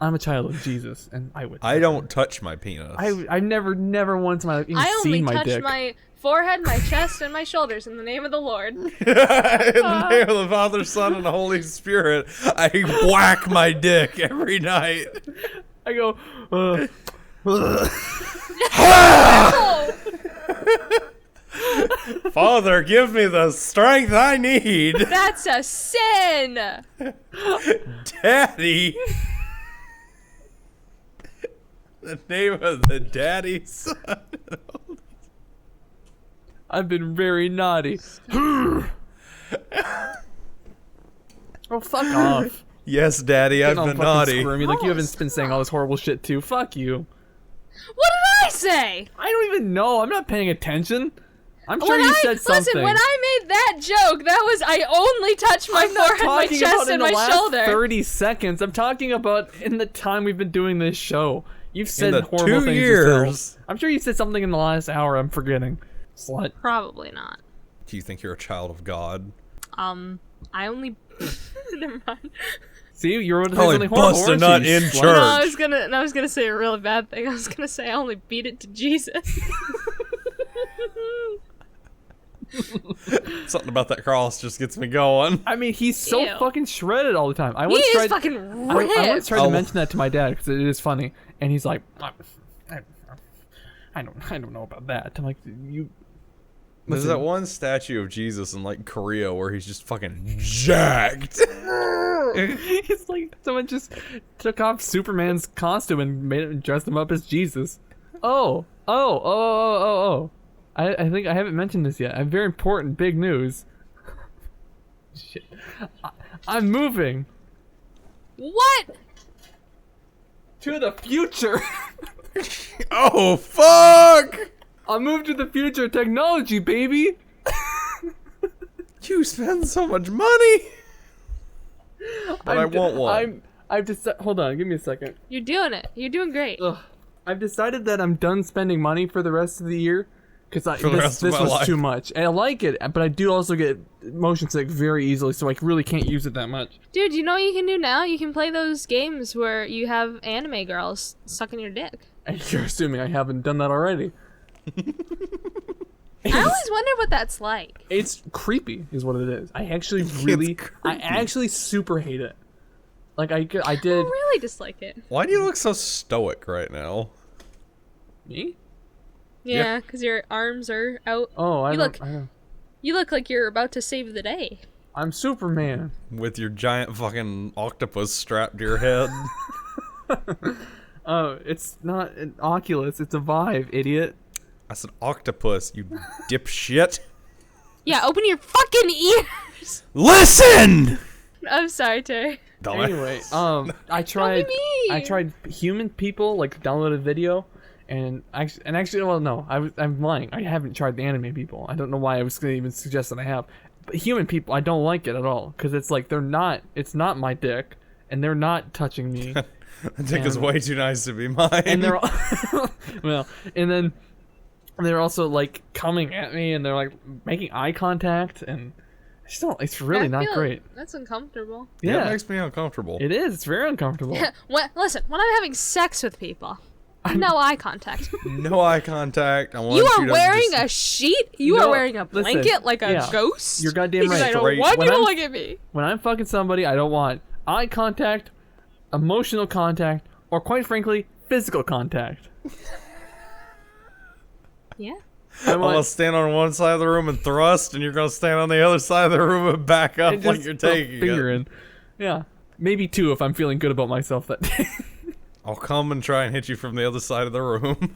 I'm a child of Jesus, and I
don't touch my penis.
I never once in my life even seen my dick.
I only touch my forehead, my chest, and my shoulders in the name of the Lord.
In the name of the Father, Son, and the Holy Spirit, I whack my dick every night.
I go,
Father, give me the strength I need.
That's a sin.
Daddy. The name of the daddy, son.
I've been very naughty. Oh, fuck off.
Yes, Daddy, I've been naughty.
Squirmy. Like, you haven't been saying all this horrible shit, too. Fuck you.
What did I say?
I don't even know. I'm not paying attention. I'm sure you said something.
Listen, when I made that joke, that was I only touched my forehead, my chest, and my shoulder.
30 seconds. I'm talking about in the time we've been doing this show. You've said
in the
horrible
2
things
years.
yourself. I'm sure you said something in the last hour. I'm forgetting. Slut.
Probably not.
Do you think you're a child of God?
I only. Never mind.
See, you're
only bust a nut in church.
No, I was gonna say a really bad thing. I was gonna say I only beat it to Jesus.
Something about that cross just gets me going.
I mean, he's so fucking shredded all the time. I
He
once
is
tried,
fucking ripped.
I once tried to mention that to my dad because it is funny, and he's like, I don't know about that. I'm like, you.
There's that one statue of Jesus in like Korea where he's just fucking jacked.
It's like someone just took off Superman's costume and dressed him up as Jesus. Oh. I think I haven't mentioned this yet. I have very important, big news. Shit. I'm moving.
What?
To the future.
Oh, fuck!
I'll move to the future of technology, baby.
You spend so much money. But I want one.
I've decided. Hold on, give me a second.
You're doing it. You're doing great.
Ugh. I've decided that I'm done spending money for the rest of the year because this was
life.
too much. And I like it, but I do also get motion sick very easily, so I really can't use it that much.
Dude, you know what you can do now? You can play those games where you have anime girls sucking your dick.
And you're assuming I haven't done that already.
I always wonder what that's like.
It's creepy, is what it is. I actually super hate it. Like I did.
I really dislike it.
Why do you look so stoic right now?
Me?
Yeah, because your arms are out.
Oh, I
You
don't.
You look like you're about to save the day.
I'm Superman.
With your giant fucking octopus strapped to your head.
Oh, it's not an Oculus. It's a Vive, idiot.
I said octopus, you dipshit.
Yeah, open your fucking ears.
Listen!
I'm sorry, Terry.
Anyway, I tried.
Don't be mean.
I tried human people, like downloaded video, and actually, well, no, I'm lying. I haven't tried the anime people. I don't know why I was gonna even suggest that I have. But human people, I don't like it at all because it's like it's not my dick, and they're not touching me.
The dick is way too nice to be mine.
And they're well, and then they're also like coming at me, and they're like making eye contact, and it's really not great.
That's uncomfortable.
Yeah, it makes me uncomfortable.
It is. It's very uncomfortable.
Listen, when I'm having sex with people, no eye contact.
No eye contact. I want
You
to
are wearing a sheet? You are wearing a blanket like a ghost?
You're goddamn
because
right.
I don't want you to look at me.
When I'm fucking somebody, I don't want eye contact, emotional contact, or quite frankly, physical contact.
Yeah.
I'm gonna stand on one side of the room and thrust, and you're gonna stand on the other side of the room and back up like you're taking
finger in. Yeah. Maybe 2 if I'm feeling good about myself that day.
I'll come and try and hit you from the other side of the room.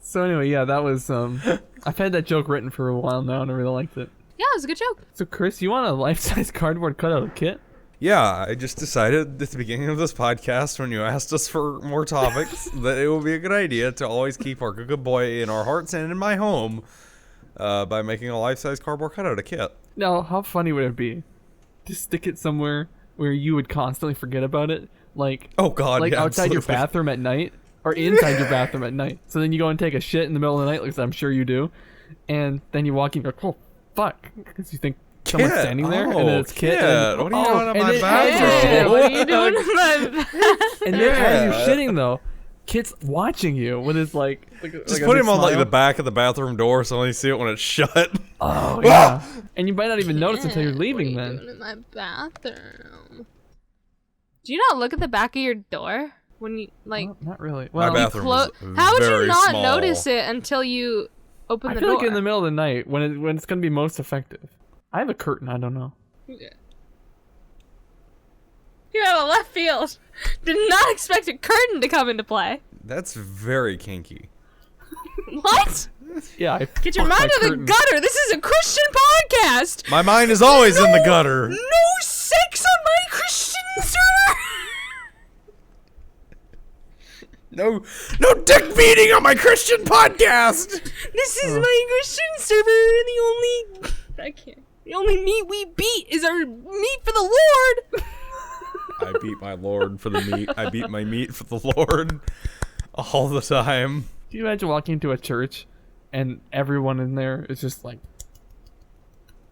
So anyway, yeah, that was I've had that joke written for a while now and I really liked it.
Yeah, it was a good joke.
So Chris, you want a life-size cardboard cutout kit?
Yeah, I just decided at the beginning of this podcast when you asked us for more topics that it would be a good idea to always keep our good boy in our hearts and in my home by making a life-size cardboard cutout kit.
Now, how funny would it be to stick it somewhere where you would constantly forget about it? Like,
oh god,
like
yeah,
outside your bathroom at night or inside your bathroom at night. So then you go and take a shit in the middle of the night, like I'm sure you do, and then you walk in and go, oh fuck, because you think someone's standing there, and then it's Kit. And,
what are you doing in my
Hey,
bathroom?
what are you doing in my bathroom?
And then as you're shitting though, Kit's watching you with his like
just put him on like the back of the bathroom door so only see it when it's shut.
Oh yeah, and you might not even notice until you're leaving.
What are you
Then
doing in my bathroom? Do you not look at the back of your door when you like?
well, not really.
My
Well,
bathroom is
How would
very
you not
small.
notice it until you open
I
the
feel
door?
like in the middle of the night when it's gonna be most effective. I have a curtain. I don't know.
Yeah. You're out of left field. Did not expect a curtain to come into play.
That's very kinky.
What?
Yeah, I
Get your
fucked
mind
my
out of the
curtain.
gutter. This is a Christian podcast.
My mind is always in the gutter.
No sex on my Christian server.
No dick beating on my Christian podcast.
This is my Christian server. The only meat we beat is our meat for the Lord.
I beat my Lord for the meat. I beat my meat for the Lord all the time.
Do you imagine walking into a church and everyone in there is just like,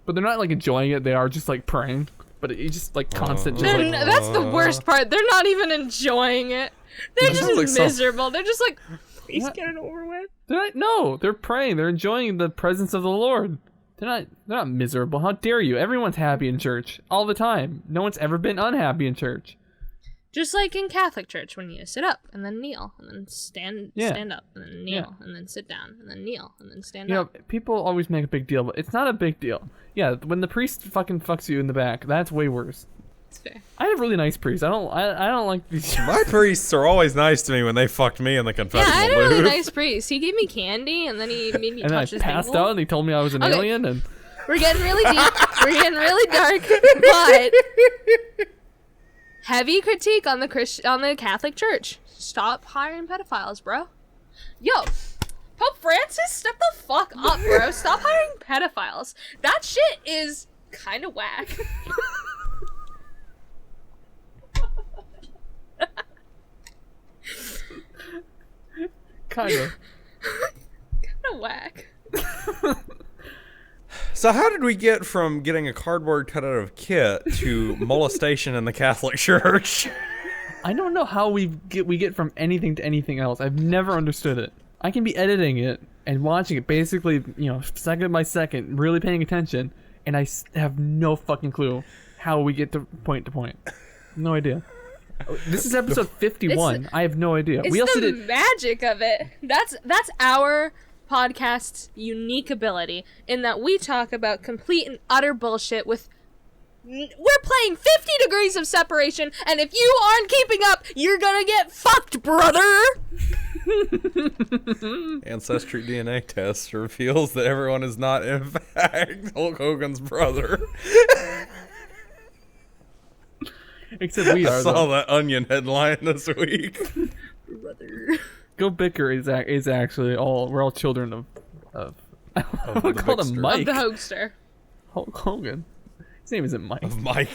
but they're not like enjoying it. They are just like praying, but it's just like constant. Just like,
That's the worst part. They're not even enjoying it. They're
That
just
sounds like some-
miserable. They're just like, please
What?
get it over with.
no, they're praying. They're enjoying the presence of the Lord. They're not miserable. How dare you? Everyone's happy in church all the time. No one's ever been unhappy in church.
Just like in Catholic church, when you sit up and then kneel and then stand up and then kneel and then sit down and then kneel and then stand
You know,
up.
people always make a big deal, but it's not a big deal. Yeah, when the priest fucking fucks you in the back, that's way worse.
It's fair.
I have really nice priests. I don't like these.
My priests are always nice to me when they fucked me in the
Yeah,
confessional
I had a really
booth.
nice priest. He gave me candy and then he made me
And then I
touch his
passed
navel.
out, and he told me I was an
Okay.
alien, and
We're getting really deep. We're getting really dark. But heavy critique on the Catholic Church. Stop hiring pedophiles, bro. Yo, Pope Francis, step the fuck up, bro. Stop hiring pedophiles. That shit is kind of whack.
kind of.
Kind of whack.
So how did we get from getting a cardboard cutout of Kit to molestation in the Catholic Church?
I don't know how we get from anything to anything else. I've never understood it. I can be editing it and watching it basically, second by second, really paying attention, and I have no fucking clue how we get to point. No idea. This is episode 51. I have no idea.
It's
We also
the
did.
magic of it. That's our podcast's unique ability in that we talk about complete and utter bullshit with. We're playing 50 degrees of separation, and if you aren't keeping up, you're gonna get fucked, brother!
Ancestry DNA test reveals that everyone is not, in fact, Hulk Hogan's brother.
Except we
I
are.
saw
Though.
that Onion headline this week.
Brother.
GoBicker is actually all. We're all children of we
the
called him
Bickster.
Mike.
Of the Hogster.
Hulk Hogan. His name isn't Mike.
Of Mike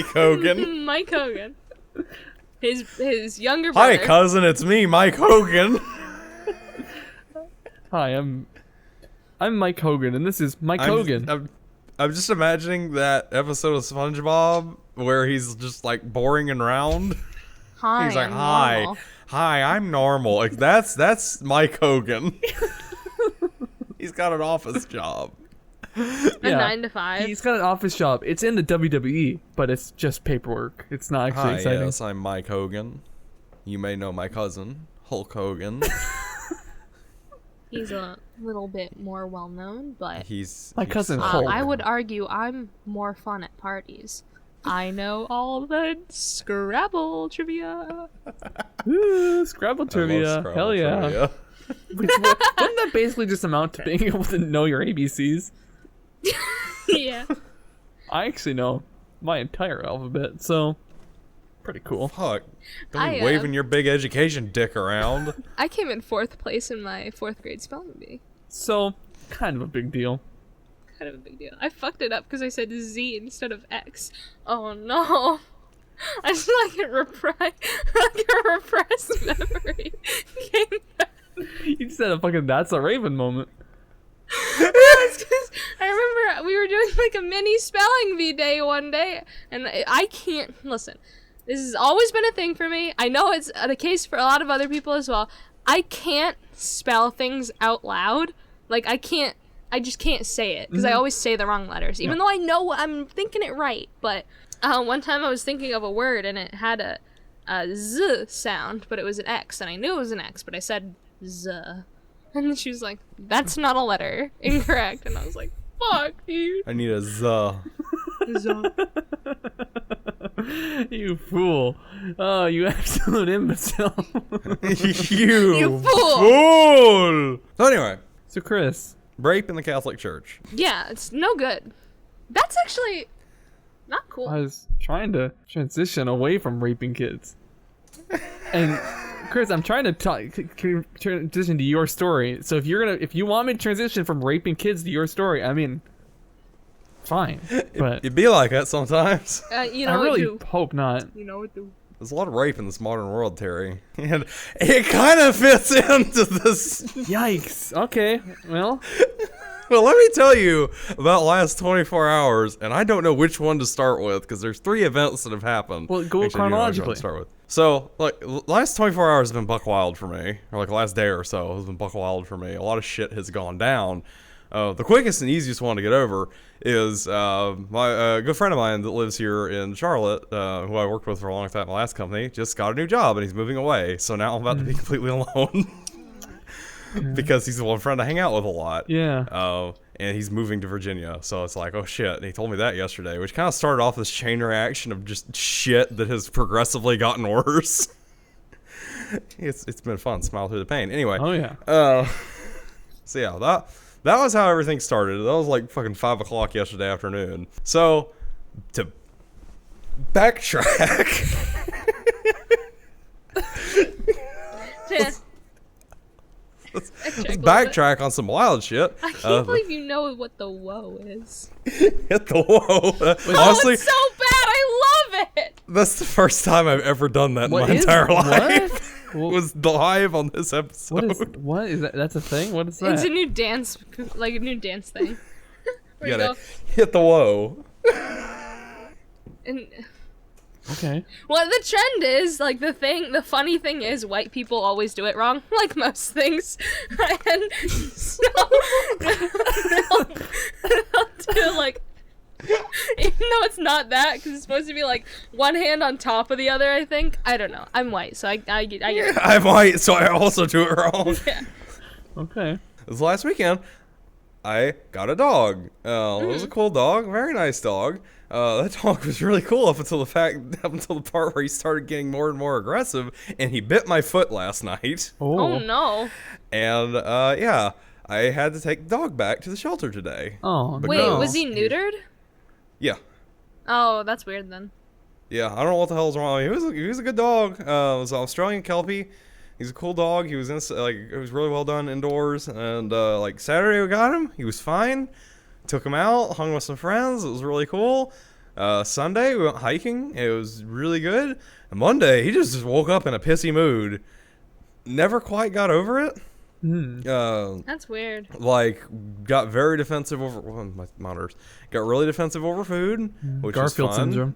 Hogan.
Mike Hogan. His younger brother.
Hi, cousin. It's me, Mike Hogan.
Hi, I'm Mike Hogan, and this is Mike Hogan.
I'm just imagining that episode of SpongeBob where he's just like boring and round.
Hi,
He's like,
I'm
hi,
normal.
hi, I'm normal. Like that's Mike Hogan. He's got an office job.
A 9 to 5.
He's got an office job. It's in the WWE, but it's just paperwork. It's not actually
Hi,
exciting.
yes, I'm Mike Hogan. You may know my cousin, Hulk Hogan.
He's a little bit more well-known, but
my cousin Hulk.
I would argue I'm more fun at parties. I know all the Scrabble trivia.
Ooh, Scrabble trivia.
Scrabble
Hell yeah.
trivia.
Wouldn't that basically just amount to being able to know your ABCs?
Yeah.
I actually know my entire alphabet, so pretty cool.
Fuck. Don't be waving your big education dick around.
I came in 4th place in my 4th grade spelling bee.
So, kind of a big deal.
Kind of a big deal. I fucked it up because I said Z instead of X. Oh no. I just like a repressed memory came back.
You just had a fucking "that's a Raven" moment.
It's 'cause I remember we were doing like a mini spelling bee day one day, and I can't listen. This has always been a thing for me. I know it's the case for a lot of other people as well. I can't spell things out loud. Like I just can't say it because I always say the wrong letters, even though I know I'm thinking it right. But one time I was thinking of a word and it had a Z sound, but it was an X, and I knew it was an X, but I said Z. And then she was like, "That's not a letter. Incorrect." And I was like, "Fuck, dude."
I need a Z.
You fool. Oh, you absolute imbecile.
You
fool.
So anyway.
So, Chris.
Rape in the Catholic Church.
Yeah, it's no good. That's actually not cool.
I was trying to transition away from raping kids. And Chris, I'm trying to transition to your story. So if you want me to transition from raping kids to your story, I mean, fine. But
it'd be like that sometimes.
You know
I really
what
hope not.
You know what do.
There's a lot of rape in this modern world, Terry. And it kind of fits into this.
Yikes. Okay. Well,
let me tell you about the last 24 hours, and I don't know which one to start with because there's 3 events that have happened.
Well, go chronologically.
Start with. So, like, the last 24 hours have been buck wild for me, or like the last day or so has been buck wild for me. A lot of shit has gone down. The quickest and easiest one to get over is my good friend of mine that lives here in Charlotte, who I worked with for a long time at my last company, just got a new job and he's moving away. So now I'm about to be completely alone because he's the one friend I hang out with a lot.
Yeah.
And he's moving to Virginia. So it's like, oh shit. And he told me that yesterday, which kind of started off this chain reaction of just shit that has progressively gotten worse. It's been fun. Smile through the pain. Anyway.
Oh yeah.
So yeah, that was how everything started. That was like fucking 5 o'clock yesterday afternoon. So, to backtrack. Let's backtrack on some wild shit.
I can't believe you know what the whoa is.
Hit the whoa.
Honestly, it's so bad. I love it.
That's the first time I've ever done that in my entire life. Was live on this episode.
What is that? That's a thing? What is that?
It's a new dance, like a new dance thing.
You gotta hit the whoa.
And
okay.
Well, the trend is, like, the funny thing is white people always do it wrong, like most things. And so, they'll do, like, even though it's not that, because it's supposed to be, like, one hand on top of the other, I think. I don't know. I'm white, so I get it.
I'm white, so I also do it wrong.
Yeah.
Okay.
This last weekend, I got a dog. It was a cool dog, very nice dog. That dog was really cool up until the part where he started getting more and more aggressive, and he bit my foot last night.
Oh no!
And yeah, I had to take the dog back to the shelter today.
Oh,
wait, was he neutered?
Yeah.
Oh, that's weird then.
Yeah, I don't know what the hell's wrong. He was a good dog. It was an Australian Kelpie. He's a cool dog. He was it was really well done indoors. And like Saturday we got him. He was fine. Took him out, hung with some friends. It was really cool. Sunday we went hiking. It was really good. And Monday he just woke up in a pissy mood. Never quite got over it.
That's weird.
Like, got very defensive over my monitors. Got really defensive over food, which
Garfield
was fun.
syndrome.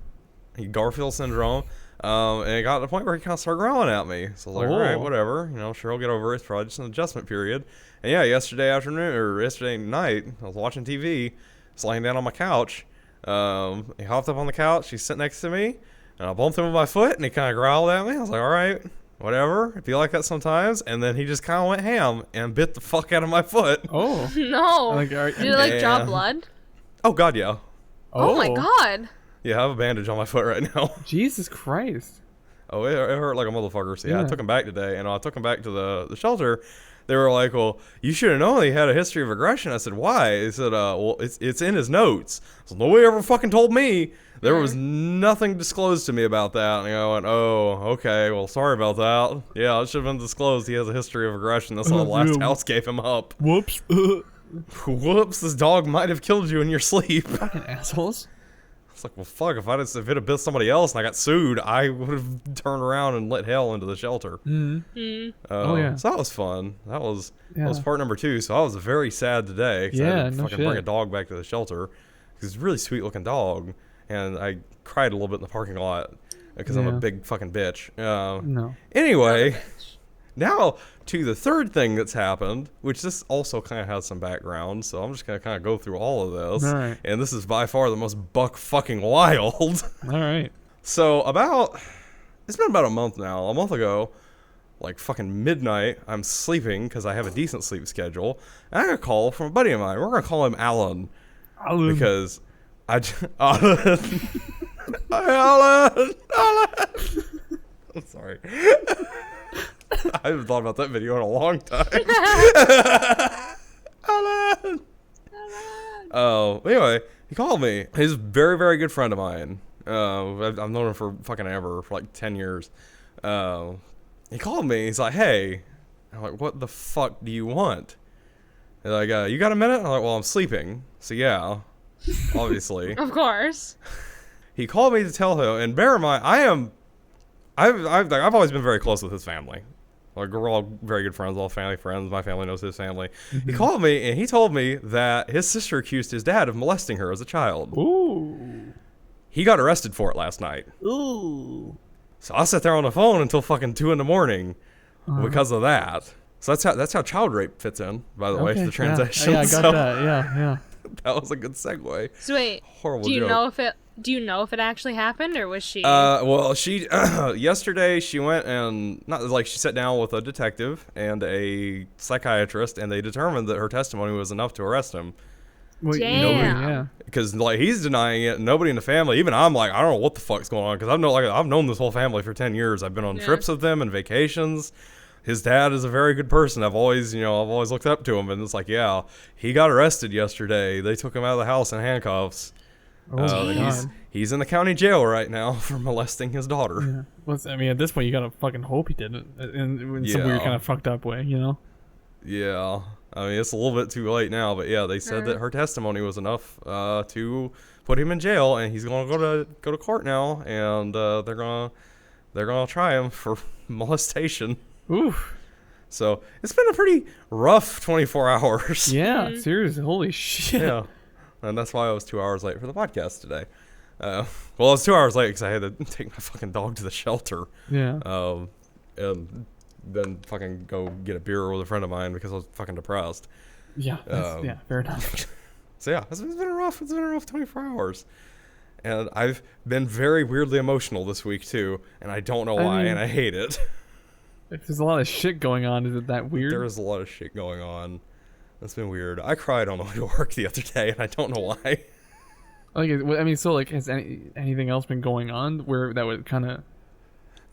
Garfield syndrome. And it got to the point where he kind of started growling at me. So I was like, all right, whatever. You know, sure, I'll get over it. It's probably just an adjustment period. And yeah, yesterday night, I was watching TV, just laying down on my couch. He hopped up on the couch. He's sitting next to me, and I bumped him with my foot, and he kind of growled at me. I was like, all right, whatever. I feel like that sometimes. And then he just kind of went ham and bit the fuck out of my foot.
Oh.
No.
Like,
Did it draw blood?
Oh, God, yeah.
Oh my God.
Yeah, I have a bandage on my foot right now.
Jesus Christ.
Oh, it hurt like a motherfucker. So, yeah, I took him back today. And I took him back to the shelter. They were like, well, you should have known he had a history of aggression. I said, why? They said, well, it's in his notes. So nobody ever fucking told me. There was nothing disclosed to me about that. And I went, oh, okay, well, sorry about that. Yeah, it should have been disclosed. He has a history of aggression. That's why the last house gave him up.
Whoops.
Whoops, this dog might have killed you in your sleep.
Fucking assholes.
It's like, well, fuck, if it had bit somebody else and I got sued, I would have turned around and let hell into the shelter.
Oh, yeah.
So that was fun. That was part number 2. So I was very sad today. I had to fucking bring a dog back to the shelter. Because it's a really sweet looking dog. And I cried a little bit in the parking lot because I'm a big fucking bitch. Anyway, now to the third thing that's happened, which this also kind of has some background. So I'm just going to kind of go through all of this.
All right.
And this is by far the most buck fucking wild.
All right.
So it's been about a month now. A month ago, like fucking midnight, I'm sleeping because I have a decent sleep schedule. And I got a call from a buddy of mine. We're going to call him Alan. Because Alan. Alan. I'm sorry. I haven't thought about that video in a long time. Alan. Oh, anyway, he called me. He's a very, very good friend of mine. I've known him for fucking ever, for like 10 years. He called me. He's like, hey. I'm like, what the fuck do you want? He's like, you got a minute? I'm like, well, I'm sleeping. So yeah, obviously.
Of course.
He called me to tell him, and bear in mind, I've always been very close with his family. Like, we're all very good friends, all family friends. My family knows his family. Mm-hmm. He called me, and he told me that his sister accused his dad of molesting her as a child.
Ooh.
He got arrested for it last night.
Ooh.
So I sat there on the phone until fucking 2 a.m. Because of that. So that's how child rape fits in, by the way, to the transaction.
Yeah, I got that. Yeah.
That was a good segue.
So wait,
Horrible
do you
joke.
know if it actually happened, or was she?
Well, she yesterday she went and she sat down with a detective and a psychiatrist, and they determined that her testimony was enough to arrest him.
Well,
Damn.
Because like he's denying it. Nobody in the family, even I'm like, I don't know what the fuck's going on. Because I've known this whole family for 10 years. I've been on trips with them and vacations. His dad is a very good person. I've always looked up to him, and it's like, yeah, he got arrested yesterday. They took him out of the house in handcuffs. He's in the county jail right now for molesting his daughter.
Yeah. Well, I mean, at this point, you gotta fucking hope he didn't, in some weird kind of fucked up way, you know?
Yeah, I mean, it's a little bit too late now, but yeah, they said that her testimony was enough to put him in jail, and he's gonna go to court now, and they're gonna try him for molestation.
Oof.
So it's been a pretty rough 24 hours.
Yeah, seriously, holy shit.
Yeah, and that's why I was 2 hours late for the podcast today. Well, I was 2 hours late because I had to take my fucking dog to the shelter.
Yeah.
And then fucking go get a beer with a friend of mine because I was fucking depressed.
Yeah. Yeah. Fair enough.
So yeah, it's been a rough 24 hours, and I've been very weirdly emotional this week too, and I don't know why, and I hate it.
If there's a lot of shit going on, is it that weird?
There is a lot of shit going on. It's been weird. I cried on the way to work the other day, and I don't know why.
Has anything else been going on where that would kind of?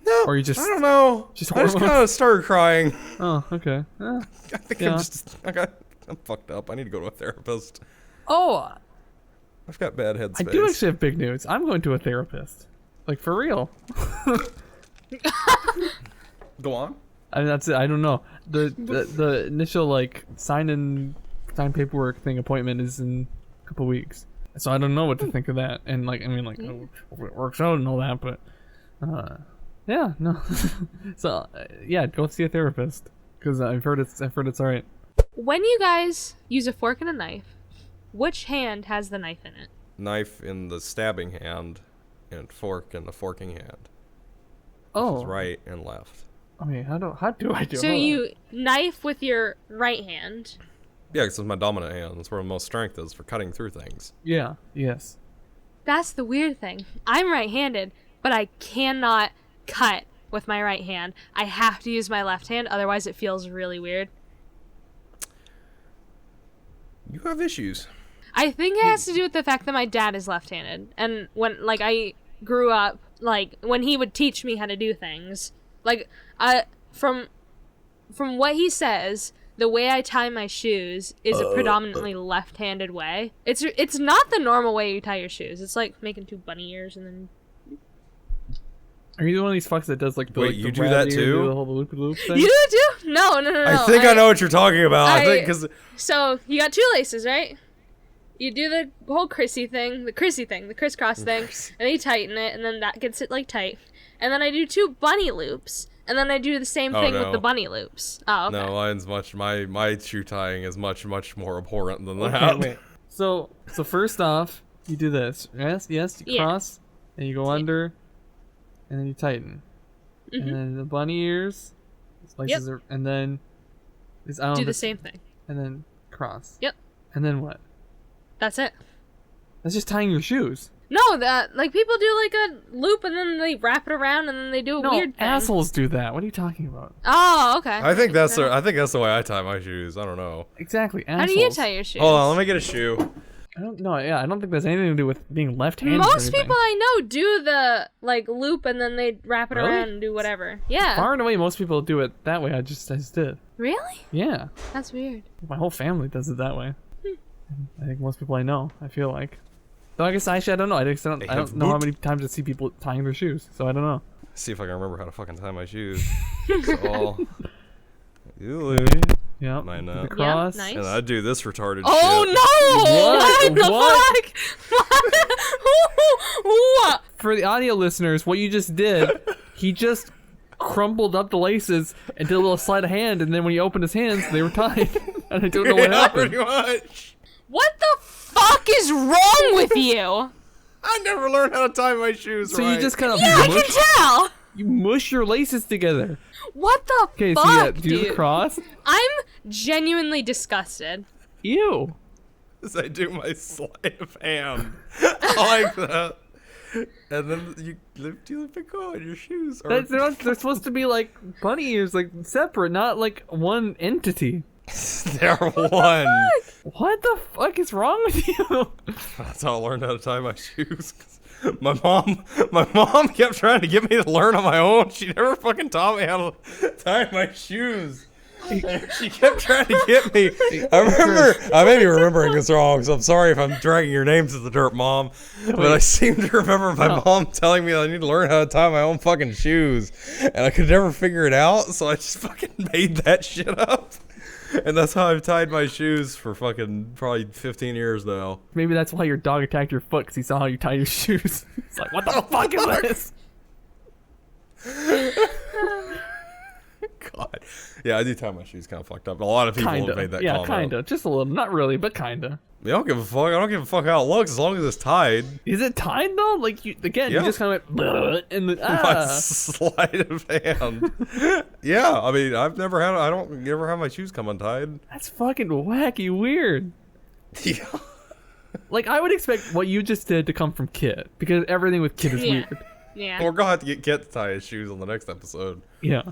No,
or you just?
I don't know. I just kind of started crying.
Oh, okay.
I think I'm fucked up. I need to go to a therapist.
Oh,
I've got bad headspace.
I do actually have big news. I'm going to a therapist, like for real.
Go on.
I mean, that's it. I don't know. The initial sign paperwork thing appointment is in a couple weeks, so I don't know what to think of that. And hope it works out and all that, but yeah, no. So yeah, go see a therapist because I've heard it's alright.
When you guys use a fork and a knife, which hand has the knife in it?
Knife in the stabbing hand, and fork in the forking hand.
Oh,
which is right and left.
I mean, how do I do it?
So you knife with your right hand.
Yeah, because it's my dominant hand. That's where most strength is for cutting through things.
Yeah. Yes.
That's the weird thing. I'm right-handed, but I cannot cut with my right hand. I have to use my left hand, otherwise it feels really weird.
You have issues.
I think it has to do with the fact that my dad is left-handed, and when like I grew up, like when he would teach me how to do things, like from what he says, the way I tie my shoes is a predominantly left-handed way. It's not the normal way you tie your shoes. It's like making 2 bunny ears and then.
Are you one of these fucks that does like the
Wait,
like,
you
the
do
rabbit
that
ear,
too?
do the whole loop thing?
You do too? No.
I think I know what you're talking about. I think because.
So you got 2 laces, right? You do the whole the crisscross thing, and then you tighten it, and then that gets it like tight. And then I do 2 bunny loops, and then I do the same thing with the bunny loops. Oh, okay.
No, mine's my shoe tying is much more abhorrent than that.
Wait. So first off, you do this. Yes, you cross, and you go under, and then you tighten, and then the bunny ears, laces are, and then
do the same thing,
and then cross.
Yep.
And then what?
That's it.
That's just tying your shoes.
No, that like people do like a loop and then they wrap it around and then they do a weird thing.
Assholes do that. What are you talking about?
Oh, okay.
I think that's the way I tie my shoes. I don't know.
Exactly. Assholes.
How do you tie your shoes?
Hold on, let me get a shoe.
I don't know. Yeah, I don't think there's anything to do with being left-handed.
Most people I know do the like loop and then they wrap it around and do whatever. Yeah.
Far and away, most people do it that way. I just did.
Really?
Yeah.
That's weird.
My whole family does it that way. I think most people I know. I feel like. Though I guess I don't know. I don't know how many times I see people tying their shoes. So I don't know.
See if I can remember how to fucking tie my shoes. So,
yeah.
Mine
The cross.
Nice.
And I do this retarded shit.
Oh no! What the fuck? What?
For the audio listeners, what you just did, he just crumpled up the laces and did a little sleight of hand, and then when he opened his hands, they were tied. And I don't know what happened.
Pretty much.
What the fuck is wrong with you?
I never learned how to tie my shoes
So
right.
you just kind of
I can tell.
you mush your laces together.
What the
Okay,
fuck,
so yeah, do
dude?
the cross.
I'm genuinely disgusted.
Ew.
As I do my sleight of hand. I like that. And then you lift and go on your shoes. Or...
They're supposed to be like bunny ears, like separate, not like one entity.
They're one.
What the fuck is wrong with you?
That's how I learned how to tie my shoes. My mom kept trying to get me to learn on my own. She never fucking taught me how to tie my shoes. She kept trying to get me. I may be remembering this wrong, so I'm sorry if I'm dragging your name to the dirt, Mom. But I seem to remember my mom telling me I need to learn how to tie my own fucking shoes. And I could never figure it out, so I just fucking made that shit up. And that's how I've tied my shoes for fucking probably 15 years now.
Maybe that's why your dog attacked your foot, because he saw how you tie your shoes. It's like, what the fuck is this?
God. Yeah, I do tie my shoes kind of fucked up. A lot of people have made that comment.
Yeah, kinda. Just a little. Not really, but kinda.
I don't give a fuck. I don't give a fuck how it looks as long as it's tied.
Is it tied though? Like you just kind of went and
My sleight of hand. Yeah, I mean, I don't ever have my shoes come untied.
That's fucking wacky weird.
Yeah.
Like I would expect what you just did to come from Kit, because everything with Kit is weird.
Yeah.
We're gonna have to get Kit to tie his shoes on the next episode.
Yeah.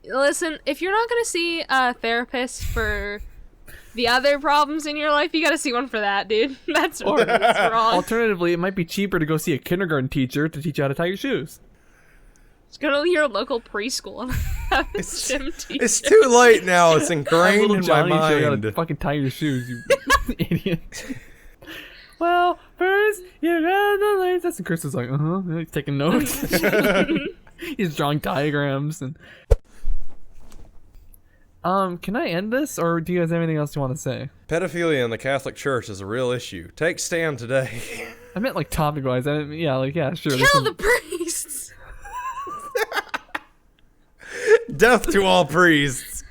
Listen, if you're not gonna see a therapist for the other problems in your life, you gotta see one for that, dude. That's wrong.
Alternatively, it might be cheaper to go see a kindergarten teacher to teach you how to tie your shoes.
Just go to your local preschool and have a gym teacher.
It's too late now. It's
Have
ingrained
little
in my
Johnny show you how to
mind.
fucking tie your shoes, you idiot. Well, first you got the laces. And Chris is like, he's taking notes. He's drawing diagrams and. Can I end this, or do you guys have anything else you want to say?
Pedophilia in the Catholic Church is a real issue. Take stand today.
I meant like topic-wise. I didn't, yeah, sure.
Kill the priests!
Death to all priests.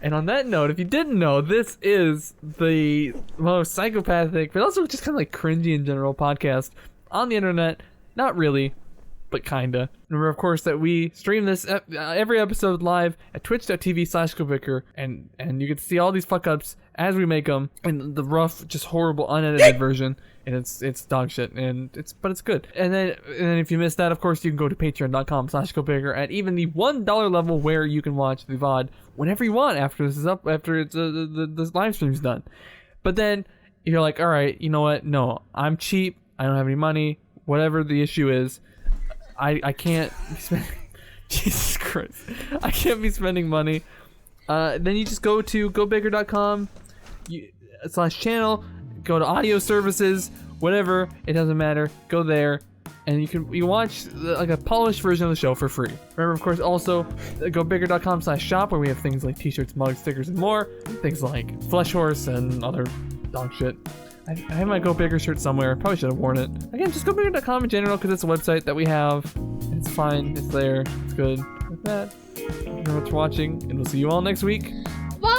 And on that note, if you didn't know, this is the most psychopathic, but also just kind of like cringy in general podcast on the internet. Not really. but kinda. Remember, of course, that we stream this every episode live at twitch.tv/GoBicker, and you get to see all these fuck-ups as we make them in the rough, just horrible, unedited version. And it's dog shit, but it's good. And then if you missed that, of course, you can go to patreon.com/GoBicker at even the $1 level, where you can watch the VOD whenever you want after this is up, after it's the live stream's done. But then you're like, all right, you know what? No, I'm cheap. I don't have any money. Whatever the issue is, I can't be spending. Jesus Christ, I can't be spending money. Then you just go to gobicker.com/channel. Go to audio services, whatever, it doesn't matter. Go there, and you watch like a polished version of the show for free. Remember, of course, also gobicker.com/shop, where we have things like t-shirts, mugs, stickers, and more. Things like Flesh Horse and other dog shit. I have my Go Bigger shirt somewhere. Probably should have worn it. Again, just gobicker.com in general, because it's a website that we have. It's fine. It's there. It's good. With that, thank you very much for watching, and we'll see you all next week.
Bye!